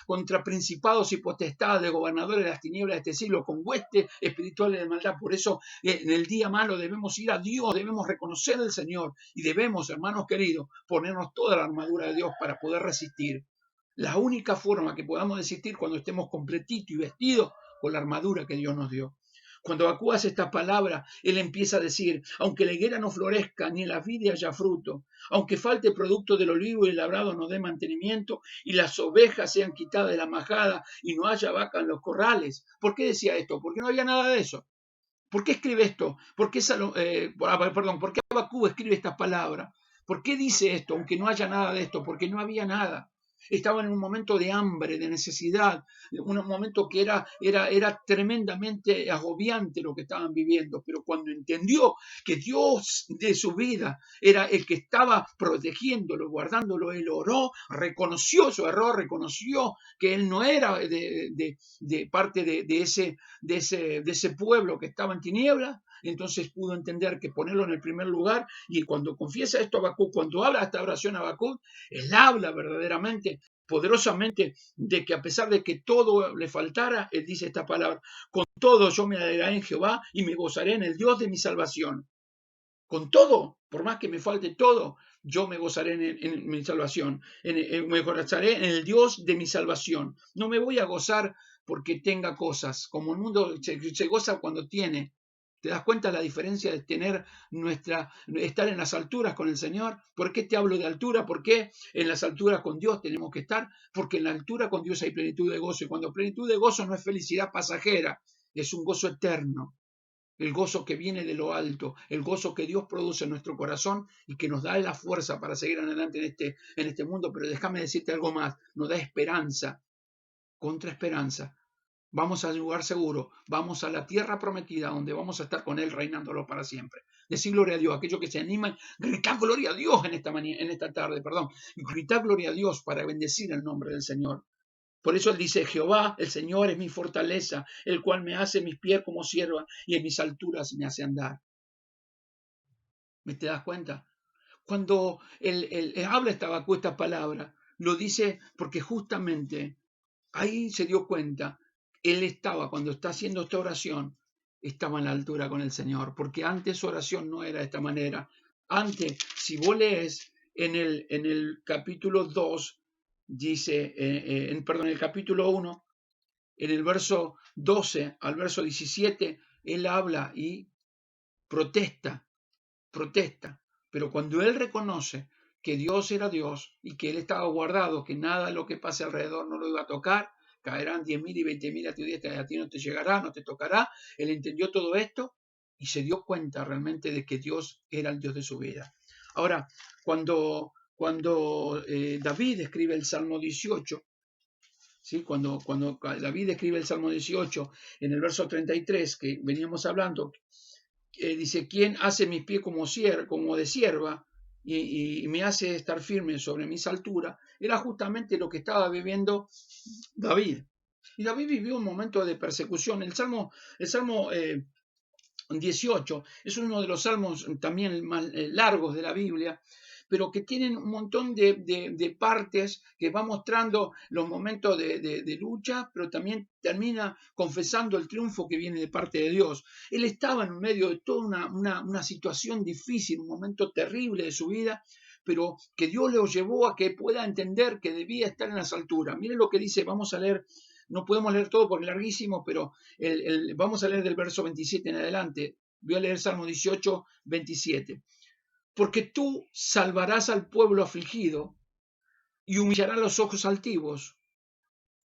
principados y potestades, gobernadores de las tinieblas de este siglo, con huestes espirituales de maldad. Por eso en el día malo debemos ir a Dios, debemos reconocer al Señor y debemos, hermanos queridos, ponernos toda la armadura de Dios para poder resistir. La única forma que podamos resistir cuando estemos completitos y vestidos con la armadura que Dios nos dio. Cuando Habacuc hace esta palabra, él empieza a decir, aunque la higuera no florezca, ni en la vid haya fruto, aunque falte producto del olivo y el labrado no dé mantenimiento, y las ovejas sean quitadas de la majada, y no haya vaca en los corrales. ¿Por qué decía esto? Porque no había nada de eso. ¿Por qué escribe esto? ¿Por qué Habacuc escribe estas palabras? ¿Por qué dice esto? Aunque no haya nada de esto, porque no había nada. Estaban en un momento de hambre, de necesidad, un momento que era tremendamente agobiante lo que estaban viviendo, pero cuando entendió que Dios de su vida era el que estaba protegiéndolo, guardándolo, él oró, reconoció su error, reconoció que él no era de parte de ese pueblo que estaba en tinieblas. Entonces pudo entender que ponerlo en el primer lugar, y cuando confiesa esto Habacuc, cuando habla esta oración Habacuc, él habla verdaderamente, poderosamente, de que a pesar de que todo le faltara, él dice esta palabra, con todo yo me alegraré en Jehová y me gozaré en el Dios de mi salvación. Con todo, por más que me falte todo, yo me gozaré en mi salvación, me gozaré en el Dios de mi salvación. No me voy a gozar porque tenga cosas, como el mundo se goza cuando tiene. ¿Te das cuenta la diferencia de estar en las alturas con el Señor? ¿Por qué te hablo de altura? ¿Por qué en las alturas con Dios tenemos que estar? Porque en la altura con Dios hay plenitud de gozo, y cuando plenitud de gozo no es felicidad pasajera, es un gozo eterno. El gozo que viene de lo alto, el gozo que Dios produce en nuestro corazón y que nos da la fuerza para seguir adelante en este mundo. Pero déjame decirte algo más, nos da esperanza, contra esperanza. Vamos al lugar seguro, vamos a la tierra prometida donde vamos a estar con Él reinándolo para siempre. Decir gloria a Dios, aquellos que se animan, gritar gloria a Dios en esta tarde, gritar gloria a Dios para bendecir el nombre del Señor. Por eso él dice, Jehová, el Señor es mi fortaleza, el cual me hace mis pies como sierva y en mis alturas me hace andar. ¿Me te das cuenta? Cuando él habla esta palabra, lo dice porque justamente ahí se dio cuenta, él estaba, cuando está haciendo esta oración, estaba en la altura con el Señor, porque antes su oración no era de esta manera. Antes, si vos lees en el capítulo 2, dice, en el capítulo 1, en el verso 12 al verso 17, él habla y protesta, pero cuando él reconoce que Dios era Dios y que él estaba guardado, que nada de lo que pase alrededor no lo iba a tocar, caerán 10.000 y 20.000 a tu diestra, a ti no te llegará, no te tocará, él entendió todo esto y se dio cuenta realmente de que Dios era el Dios de su vida. Ahora, cuando David escribe el Salmo 18, ¿sí? Cuando David escribe el Salmo 18, en el verso 33, que veníamos hablando, dice, ¿quién hace mis pies como de sierva y me hace estar firme sobre mis alturas? Era justamente lo que estaba viviendo David. Y David vivió un momento de persecución. El Salmo 18 es uno de los salmos también más largos de la Biblia, pero que tienen un montón de partes que va mostrando los momentos de lucha, pero también termina confesando el triunfo que viene de parte de Dios. Él estaba en medio de toda una situación difícil, un momento terrible de su vida, pero que Dios lo llevó a que pueda entender que debía estar en las alturas. Miren lo que dice, vamos a leer, no podemos leer todo porque es larguísimo, pero vamos a leer del verso 27 en adelante. Voy a leer Salmo 18, 27. Porque tú salvarás al pueblo afligido y humillarás los ojos altivos.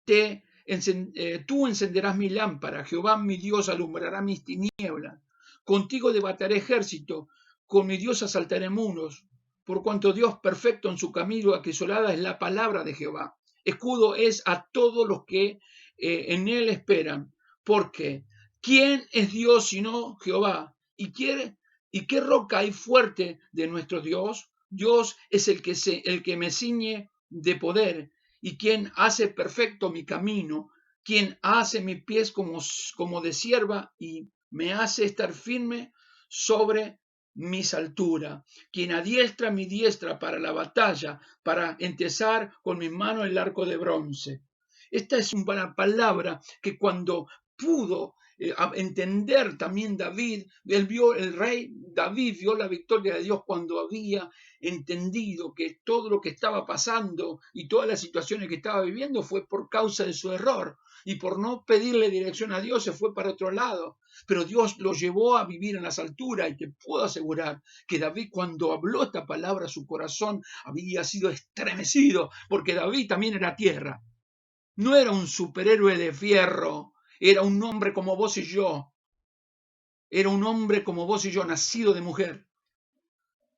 Tú encenderás mi lámpara, Jehová mi Dios alumbrará mis tinieblas. Contigo debatiré ejército, con mi Dios asaltaré muros. por cuanto Dios perfecto en su camino acrisolada es la palabra de Jehová. Escudo es a todos los que en él esperan, porque ¿quién es Dios sino Jehová? ¿Y qué roca hay fuerte de nuestro Dios? Dios es el que me ciñe de poder y quien hace perfecto mi camino, quien hace mis pies como de sierva y me hace estar firme sobre mis alturas, quien adiestra mi diestra para la batalla, para entesar con mis manos el arco de bronce. Esta es una palabra que cuando pudo entender también David, el rey David vio la victoria de Dios cuando había entendido que todo lo que estaba pasando y todas las situaciones que estaba viviendo fue por causa de su error y por no pedirle dirección a Dios se fue para otro lado. Pero Dios lo llevó a vivir en las alturas y te puedo asegurar que David cuando habló esta palabra su corazón había sido estremecido porque David también era tierra. No era un superhéroe de fierro, era un hombre como vos y yo. Era un hombre como vos y yo, nacido de mujer.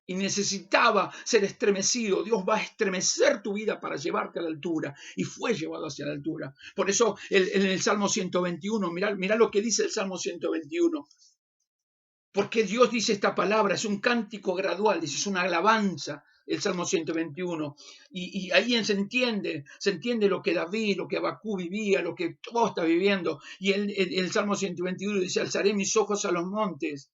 Y necesitaba ser estremecido. Dios va a estremecer tu vida para llevarte a la altura. Y fue llevado hacia la altura. Por eso en el Salmo 121, mirá lo que dice el Salmo 121. Porque Dios dice esta palabra, es un cántico gradual, dice, es una alabanza, el Salmo 121. Y ahí se entiende lo que David, lo que Abacú vivía, lo que vos estás viviendo. Y el Salmo 121 dice, alzaré mis ojos a los montes.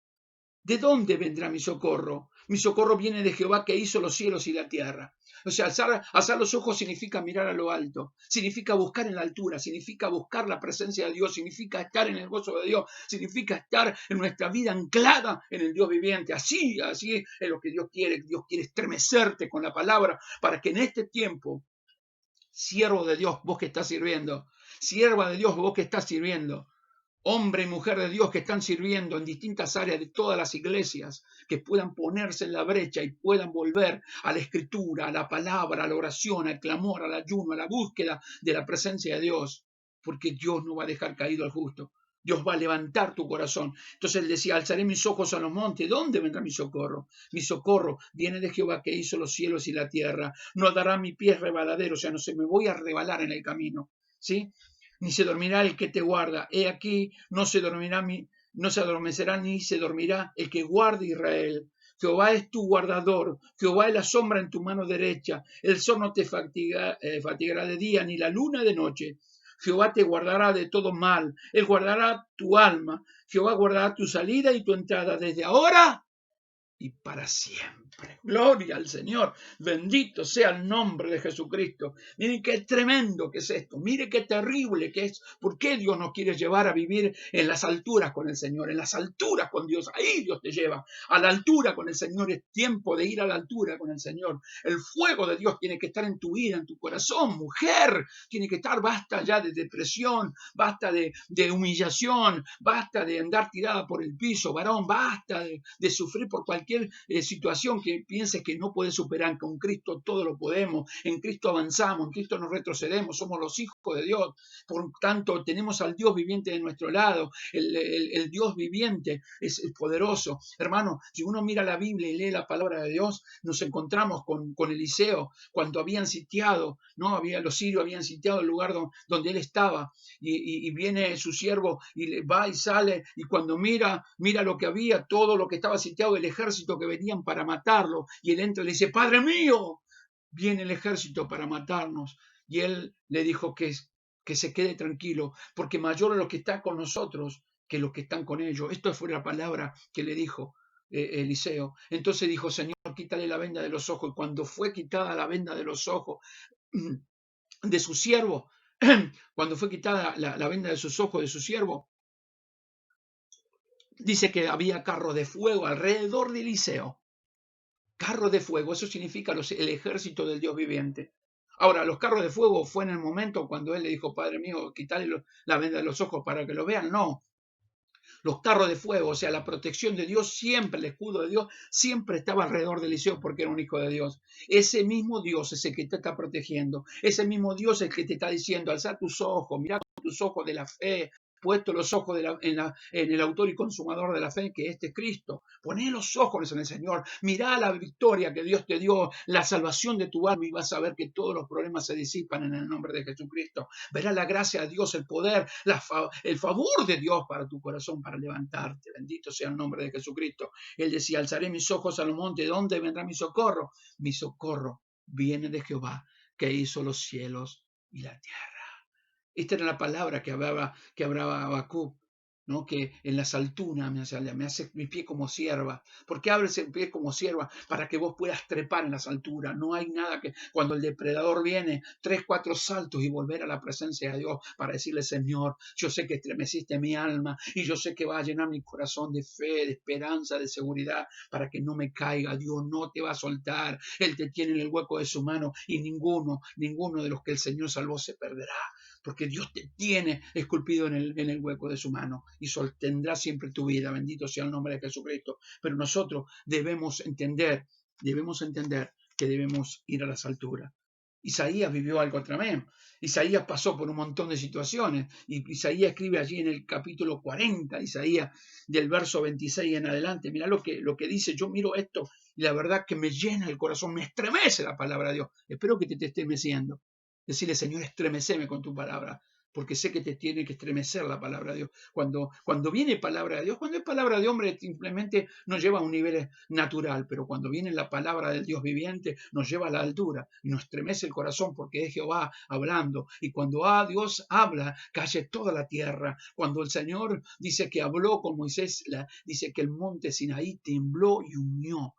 ¿De dónde vendrá mi socorro? Mi socorro viene de Jehová que hizo los cielos y la tierra. O sea, alzar los ojos significa mirar a lo alto, significa buscar en la altura, significa buscar la presencia de Dios, significa estar en el gozo de Dios, significa estar en nuestra vida anclada en el Dios viviente. Así es lo que Dios quiere estremecerte con la palabra para que en este tiempo, siervo de Dios, vos que estás sirviendo, sierva de Dios, vos que estás sirviendo, hombre y mujer de Dios que están sirviendo en distintas áreas de todas las iglesias, que puedan ponerse en la brecha y puedan volver a la escritura, a la palabra, a la oración, al clamor, al ayuno, a la búsqueda de la presencia de Dios, porque Dios no va a dejar caído al justo. Dios va a levantar tu corazón. Entonces él decía, alzaré mis ojos a los montes. ¿Dónde vendrá mi socorro? Mi socorro viene de Jehová que hizo los cielos y la tierra. No dará mi pie rebaladero, o sea, no se me voy a rebalar en el camino. ¿Sí? Ni se dormirá el que te guarda. He aquí, no se adormecerá ni se dormirá el que guarda Israel. Jehová es tu guardador, Jehová es la sombra en tu mano derecha. El sol no te fatigará de día, ni la luna de noche. Jehová te guardará de todo mal, él guardará tu alma. Jehová guardará tu salida y tu entrada desde ahora y para siempre. Gloria al Señor. Bendito sea el nombre de Jesucristo. Miren qué tremendo que es esto. Miren qué terrible que es. ¿Por qué Dios nos quiere llevar a vivir en las alturas con el Señor? En las alturas con Dios. Ahí Dios te lleva. A la altura con el Señor. Es tiempo de ir a la altura con el Señor. El fuego de Dios tiene que estar en tu vida, en tu corazón. Mujer, tiene que estar. Basta ya de depresión. Basta de humillación. Basta de andar tirada por el piso. Varón, basta de sufrir por cualquier situación que pienses que no puedes superar. Con Cristo todo lo podemos, en Cristo avanzamos, en Cristo nos retrocedemos, somos los hijos de Dios, por tanto tenemos al Dios viviente de nuestro lado. El Dios viviente es poderoso. Hermano, si uno mira la Biblia y lee la palabra de Dios, nos encontramos con Eliseo cuando habían sitiado, ¿no? Los sirios habían sitiado el lugar donde él estaba y viene su siervo y va y sale y cuando mira lo que había, todo lo que estaba sitiado, el ejército que venían para matarlo, y él entra y le dice, Padre mío, viene el ejército para matarnos. Y él le dijo que se quede tranquilo, porque mayor es lo que está con nosotros que los que están con ellos. Esto fue la palabra que le dijo Eliseo. Entonces dijo, Señor, quítale la venda de los ojos. Y cuando fue quitada la venda de los ojos de su siervo, cuando fue quitada la venda de sus ojos de su siervo, dice que había carros de fuego alrededor de Eliseo. Carros de fuego, eso significa el ejército del Dios viviente. Ahora, los carros de fuego fue en el momento cuando él le dijo, Padre mío, quítale la venda de los ojos para que lo vean. No. Los carros de fuego, o sea, la protección de Dios siempre, el escudo de Dios siempre estaba alrededor de Eliseo porque era un hijo de Dios. Ese mismo Dios es el que te está protegiendo. Ese mismo Dios es el que te está diciendo, alza tus ojos, mira con tus ojos de la fe, puesto los ojos en el autor y consumador de la fe, que este es Cristo. Poné los ojos en el Señor, mirá la victoria que Dios te dio, la salvación de tu alma, y vas a ver que todos los problemas se disipan en el nombre de Jesucristo. Verás la gracia de Dios, el poder, el favor de Dios para tu corazón, para levantarte. Bendito sea el nombre de Jesucristo. Él decía, alzaré mis ojos a los montes, ¿de dónde vendrá mi socorro? Mi socorro viene de Jehová, que hizo los cielos y la tierra. Esta era la palabra que hablaba Habacuc, ¿no? Que en las alturas me hace mi pie como sierva. ¿Por qué abres el pie como sierva? Para que vos puedas trepar en las alturas. No hay nada que cuando el depredador viene, 3, 4 saltos y volver a la presencia de Dios para decirle, Señor, yo sé que estremeciste mi alma y yo sé que va a llenar mi corazón de fe, de esperanza, de seguridad, para que no me caiga. Dios no te va a soltar. Él te tiene en el hueco de su mano y ninguno de los que el Señor salvó se perderá. Porque Dios te tiene esculpido en el hueco de su mano y sostendrá siempre tu vida. Bendito sea el nombre de Jesucristo. Pero nosotros debemos entender que debemos ir a las alturas. Isaías vivió algo tremendo. Isaías pasó por un montón de situaciones. Y Isaías escribe allí en el capítulo 40, Isaías del verso 26 en adelante. Mira lo que dice. Yo miro esto y la verdad que me llena el corazón, me estremece la palabra de Dios. Espero que te esté estremeciendo. Decirle, Señor, estremeceme con tu palabra, porque sé que te tiene que estremecer la palabra de Dios. Cuando viene palabra de Dios, cuando es palabra de hombre, simplemente nos lleva a un nivel natural, pero cuando viene la palabra del Dios viviente, nos lleva a la altura y nos estremece el corazón, porque es Jehová hablando. Y cuando Dios habla, calle toda la tierra. Cuando el Señor dice que habló con Moisés, dice que el monte Sinaí tembló y humió.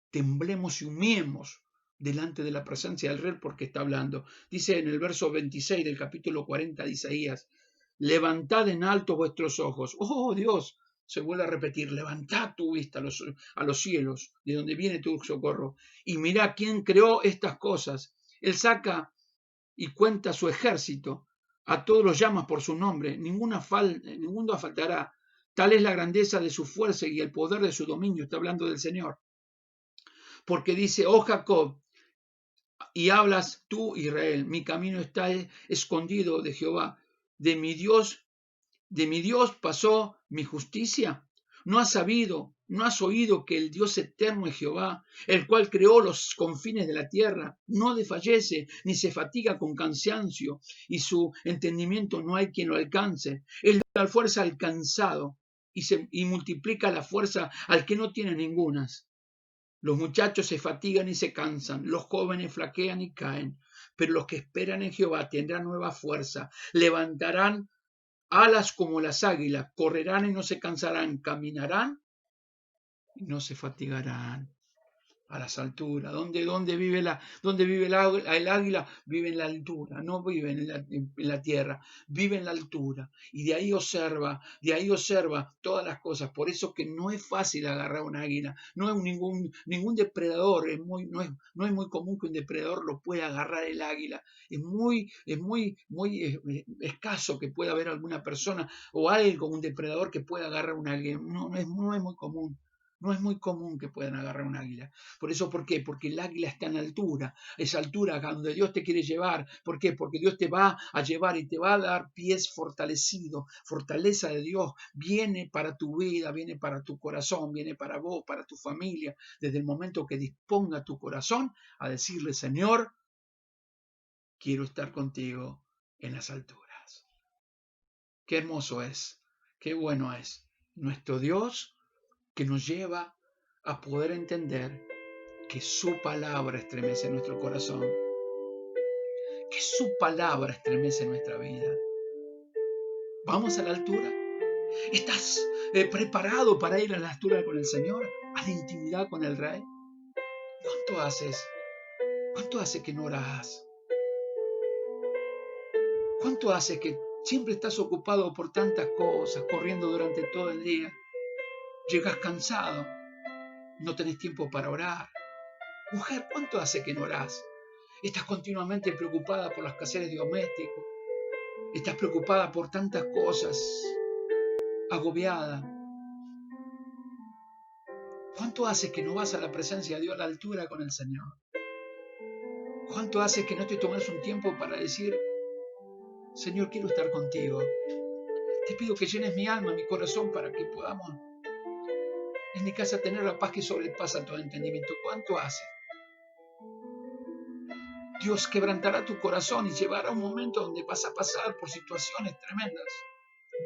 Temblemos y humiemos delante de la presencia del Rey porque está hablando. Dice en el verso 26 del capítulo 40 de Isaías, levantad en alto vuestros ojos. Oh Dios, se vuelve a repetir, levantad tu vista a los cielos, de donde viene tu socorro, y mirá quién creó estas cosas. Él saca y cuenta su ejército, a todos los llama por su nombre, ninguno faltará. Tal es la grandeza de su fuerza y el poder de su dominio. Está hablando del Señor. Porque dice, oh Jacob, y hablas tú, Israel, mi camino está escondido de Jehová, de mi Dios pasó mi justicia. No has sabido, no has oído que el Dios eterno es Jehová, el cual creó los confines de la tierra, no desfallece ni se fatiga con cansancio, y su entendimiento no hay quien lo alcance. Él da fuerza al cansado y multiplica la fuerza al que no tiene ningunas. Los muchachos se fatigan y se cansan, los jóvenes flaquean y caen, pero los que esperan en Jehová tendrán nueva fuerza, levantarán alas como las águilas, correrán y no se cansarán, caminarán y no se fatigarán. A las alturas, ¿dónde vive el águila? Vive en la altura, no vive en la tierra, vive en la altura. Y de ahí observa todas las cosas. Por eso que no es fácil agarrar un águila, no es ningún depredador, no es muy común que un depredador lo pueda agarrar el águila. Es muy escaso que pueda haber alguna persona o algo, un depredador que pueda agarrar un águila. No es muy común. No es muy común que puedan agarrar un águila. Por eso, ¿por qué? Porque el águila está en altura, esa altura donde Dios te quiere llevar. ¿Por qué? Porque Dios te va a llevar y te va a dar pies fortalecidos. Fortaleza de Dios viene para tu vida, viene para tu corazón, viene para vos, para tu familia. Desde el momento que disponga tu corazón a decirle, Señor, quiero estar contigo en las alturas. Qué hermoso es, qué bueno es nuestro Dios, que nos lleva a poder entender que su palabra estremece nuestro corazón, que su palabra estremece nuestra vida. ¿Vamos a la altura? ¿Estás preparado para ir a la altura con el Señor? ¿A la intimidad con el Rey? ¿Cuánto haces? ¿Cuánto hace que no oras? ¿Cuánto hace que siempre estás ocupado por tantas cosas, corriendo durante todo el día? Llegas cansado, no tenés tiempo para orar. Mujer, ¿cuánto hace que no orás? Estás continuamente preocupada por los quehaceres domésticos. Estás preocupada por tantas cosas. Agobiada. ¿Cuánto hace que no vas a la presencia de Dios a la altura con el Señor? ¿Cuánto hace que no te tomas un tiempo para decir, Señor, quiero estar contigo? Te pido que llenes mi alma, mi corazón, para que podamos en mi casa tener la paz que sobrepasa todo entendimiento. ¿Cuánto hace? Dios quebrantará tu corazón y llevará un momento donde vas a pasar por situaciones tremendas,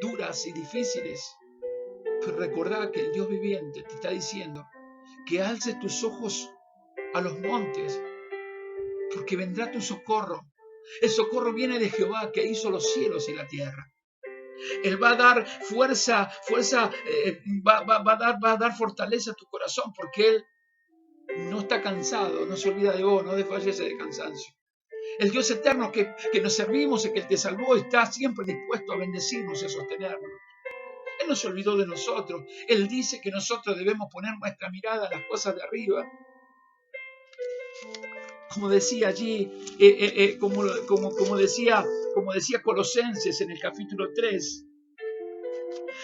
duras y difíciles. Pero recordá que el Dios viviente te está diciendo que alces tus ojos a los montes, porque vendrá tu socorro. El socorro viene de Jehová, que hizo los cielos y la tierra. Él va a dar fuerza, va a dar fortaleza a tu corazón, porque Él no está cansado, no se olvida de vos, no desfallece de cansancio. El Dios eterno que nos servimos y que Él te salvó está siempre dispuesto a bendecirnos y a sostenernos. Él no se olvidó de nosotros. Él dice que nosotros debemos poner nuestra mirada en las cosas de arriba. Como decía allí, como decía Colosenses en el capítulo 3.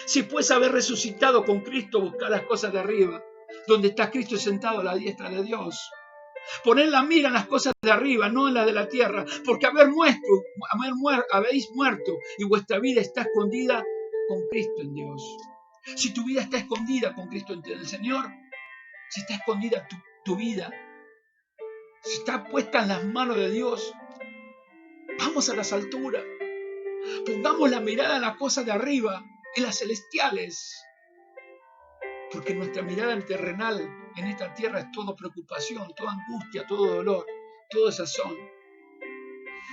Si pues haber resucitado con Cristo, buscad las cosas de arriba, donde está Cristo sentado a la diestra de Dios. Poned la mira en las cosas de arriba, no en las de la tierra, porque habéis muerto y vuestra vida está escondida con Cristo en Dios. Si tu vida está escondida con Cristo en el Señor, si está escondida tu vida, si está puesta en las manos de Dios, vamos a las alturas. Pongamos la mirada en las cosas de arriba, en las celestiales. Porque nuestra mirada terrenal en esta tierra es todo preocupación, toda angustia, todo dolor, todo desazón.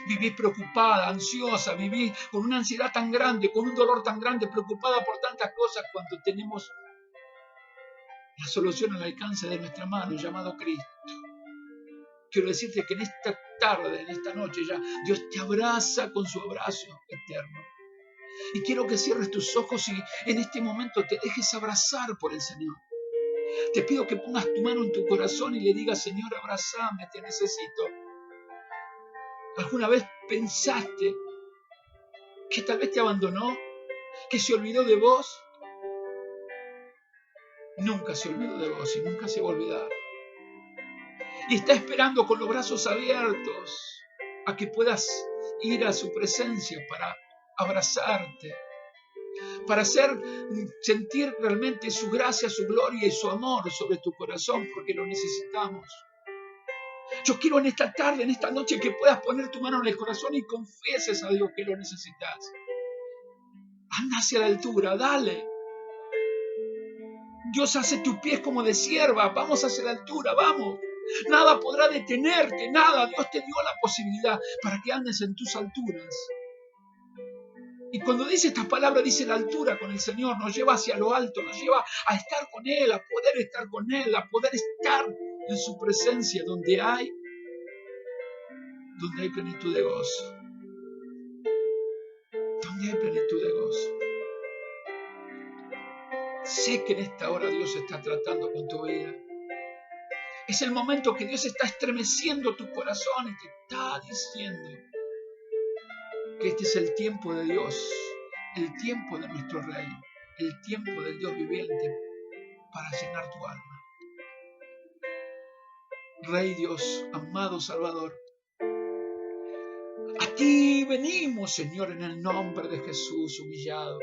Vivís preocupada, ansiosa, vivís con una ansiedad tan grande, con un dolor tan grande, preocupada por tantas cosas cuando tenemos la solución al alcance de nuestra mano, llamado Cristo. Quiero decirte que en esta tarde, en esta noche ya, Dios te abraza con su abrazo eterno. Y quiero que cierres tus ojos y en este momento te dejes abrazar por el Señor. Te pido que pongas tu mano en tu corazón y le digas: Señor, abrazame, te necesito. ¿Alguna vez pensaste que tal vez te abandonó? ¿Que se olvidó de vos? Nunca se olvidó de vos y nunca se va a olvidar. Y está esperando con los brazos abiertos a que puedas ir a su presencia para abrazarte, para sentir realmente su gracia, su gloria y su amor sobre tu corazón, porque lo necesitamos. Yo quiero en esta tarde, en esta noche, que puedas poner tu mano en el corazón y confieses a Dios que lo necesitas. Anda hacia la altura, dale. Dios hace tus pies como de sierva. Vamos hacia la altura, vamos. Nada podrá detenerte, nada. Dios te dio la posibilidad para que andes en tus alturas. Y cuando dice estas palabras, dice la altura con el Señor, nos lleva hacia lo alto, nos lleva a estar con Él, a poder estar con Él, a poder estar en su presencia donde hay plenitud de gozo. Donde hay plenitud de gozo. Sé que en esta hora Dios está tratando con tu vida. Es el momento que Dios está estremeciendo tu corazón y te está diciendo que este es el tiempo de Dios, el tiempo de nuestro Rey, el tiempo del Dios viviente para llenar tu alma. Rey Dios, amado Salvador, a ti venimos, Señor, en el nombre de Jesús, humillado.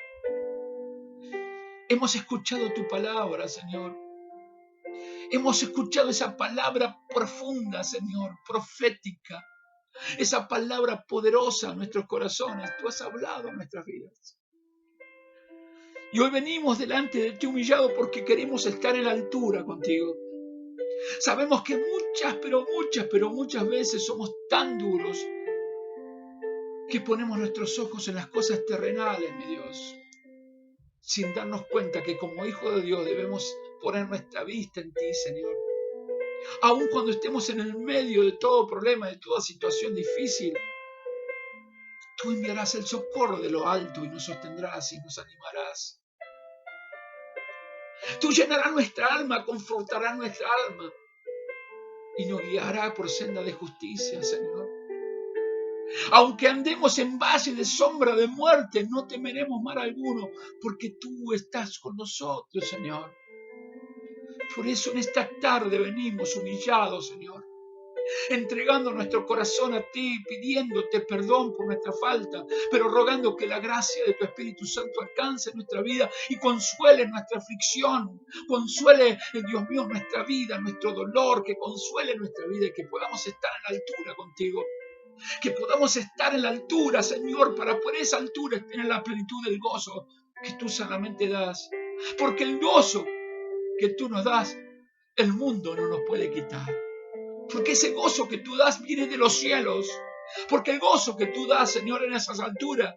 Hemos escuchado tu palabra, Señor. Hemos escuchado esa palabra profunda, Señor, profética. Esa palabra poderosa en nuestros corazones. Tú has hablado en nuestras vidas. Y hoy venimos delante de ti humillado porque queremos estar en la altura contigo. Sabemos que muchas veces somos tan duros que ponemos nuestros ojos en las cosas terrenales, mi Dios, sin darnos cuenta que como hijos de Dios debemos poner nuestra vista en ti, Señor. Aun cuando estemos en el medio de todo problema, de toda situación difícil, tú enviarás el socorro de lo alto y nos sostendrás y nos animarás. Tú llenarás nuestra alma, confortarás nuestra alma y nos guiará por senda de justicia, Señor. Aunque andemos en valle de sombra de muerte, no temeremos mal alguno, porque tú estás con nosotros, Señor. Por eso en esta tarde venimos humillados, Señor. entregando nuestro corazón a ti, pidiéndote perdón por nuestra falta, pero rogando que la gracia de tu Espíritu Santo alcance nuestra vida y consuele nuestra aflicción, consuele, Dios mío, nuestra vida, nuestro dolor, que consuele nuestra vida y que podamos estar en la altura contigo. Que podamos estar en la altura, Señor, para por esa altura tener la plenitud del gozo que tú solamente das. Porque el gozo que tú nos das, el mundo no nos puede quitar. Porque ese gozo que tú das viene de los cielos. Porque el gozo que tú das, Señor, en esas alturas,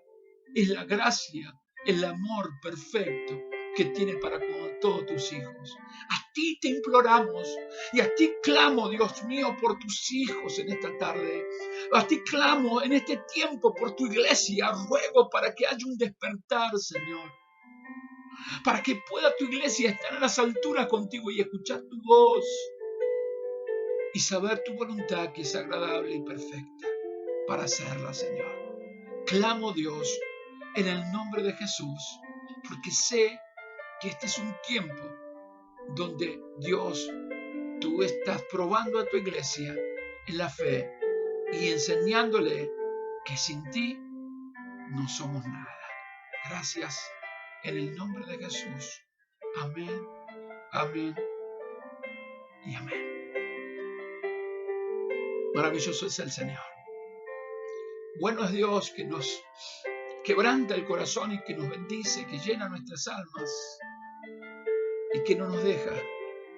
es la gracia, el amor perfecto que tiene para con todos tus hijos. A ti te imploramos y a ti clamo, Dios mío, por tus hijos en esta tarde. A ti clamo en este tiempo por tu iglesia. Ruego para que haya un despertar, Señor. Para que pueda tu iglesia estar en las alturas contigo y escuchar tu voz y saber tu voluntad que es agradable y perfecta para hacerla, Señor. Clamo, Dios, en el nombre de Jesús, porque sé que este es un tiempo donde, Dios, tú estás probando a tu iglesia en la fe y enseñándole que sin ti no somos nada. Gracias en el nombre de Jesús. Amén, amén y amén. Maravilloso es el Señor. Bueno es Dios que nos quebranta el corazón y que nos bendice, que llena nuestras almas y que no nos deja.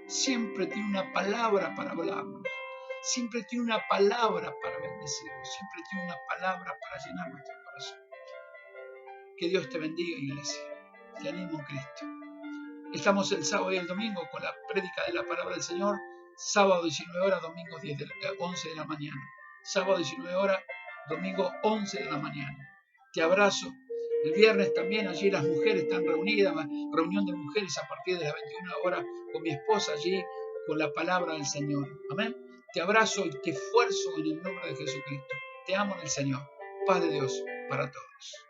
Siempre tiene una palabra para hablarnos. Siempre tiene una palabra para bendecirnos. Siempre tiene una palabra para llenar nuestro corazón. Que Dios te bendiga, iglesia. Te animo en Cristo. Estamos el sábado y el domingo con la prédica de la palabra del Señor. Sábado 19 horas, domingo 11 de la mañana. Sábado 19 horas, domingo 11 de la mañana. Te abrazo. El viernes también allí las mujeres están reunidas, reunión de mujeres a partir de las 21 horas con mi esposa allí con la palabra del Señor. Amén. Te abrazo y te esfuerzo en el nombre de Jesucristo. Te amo en el Señor. Paz de Dios para todos.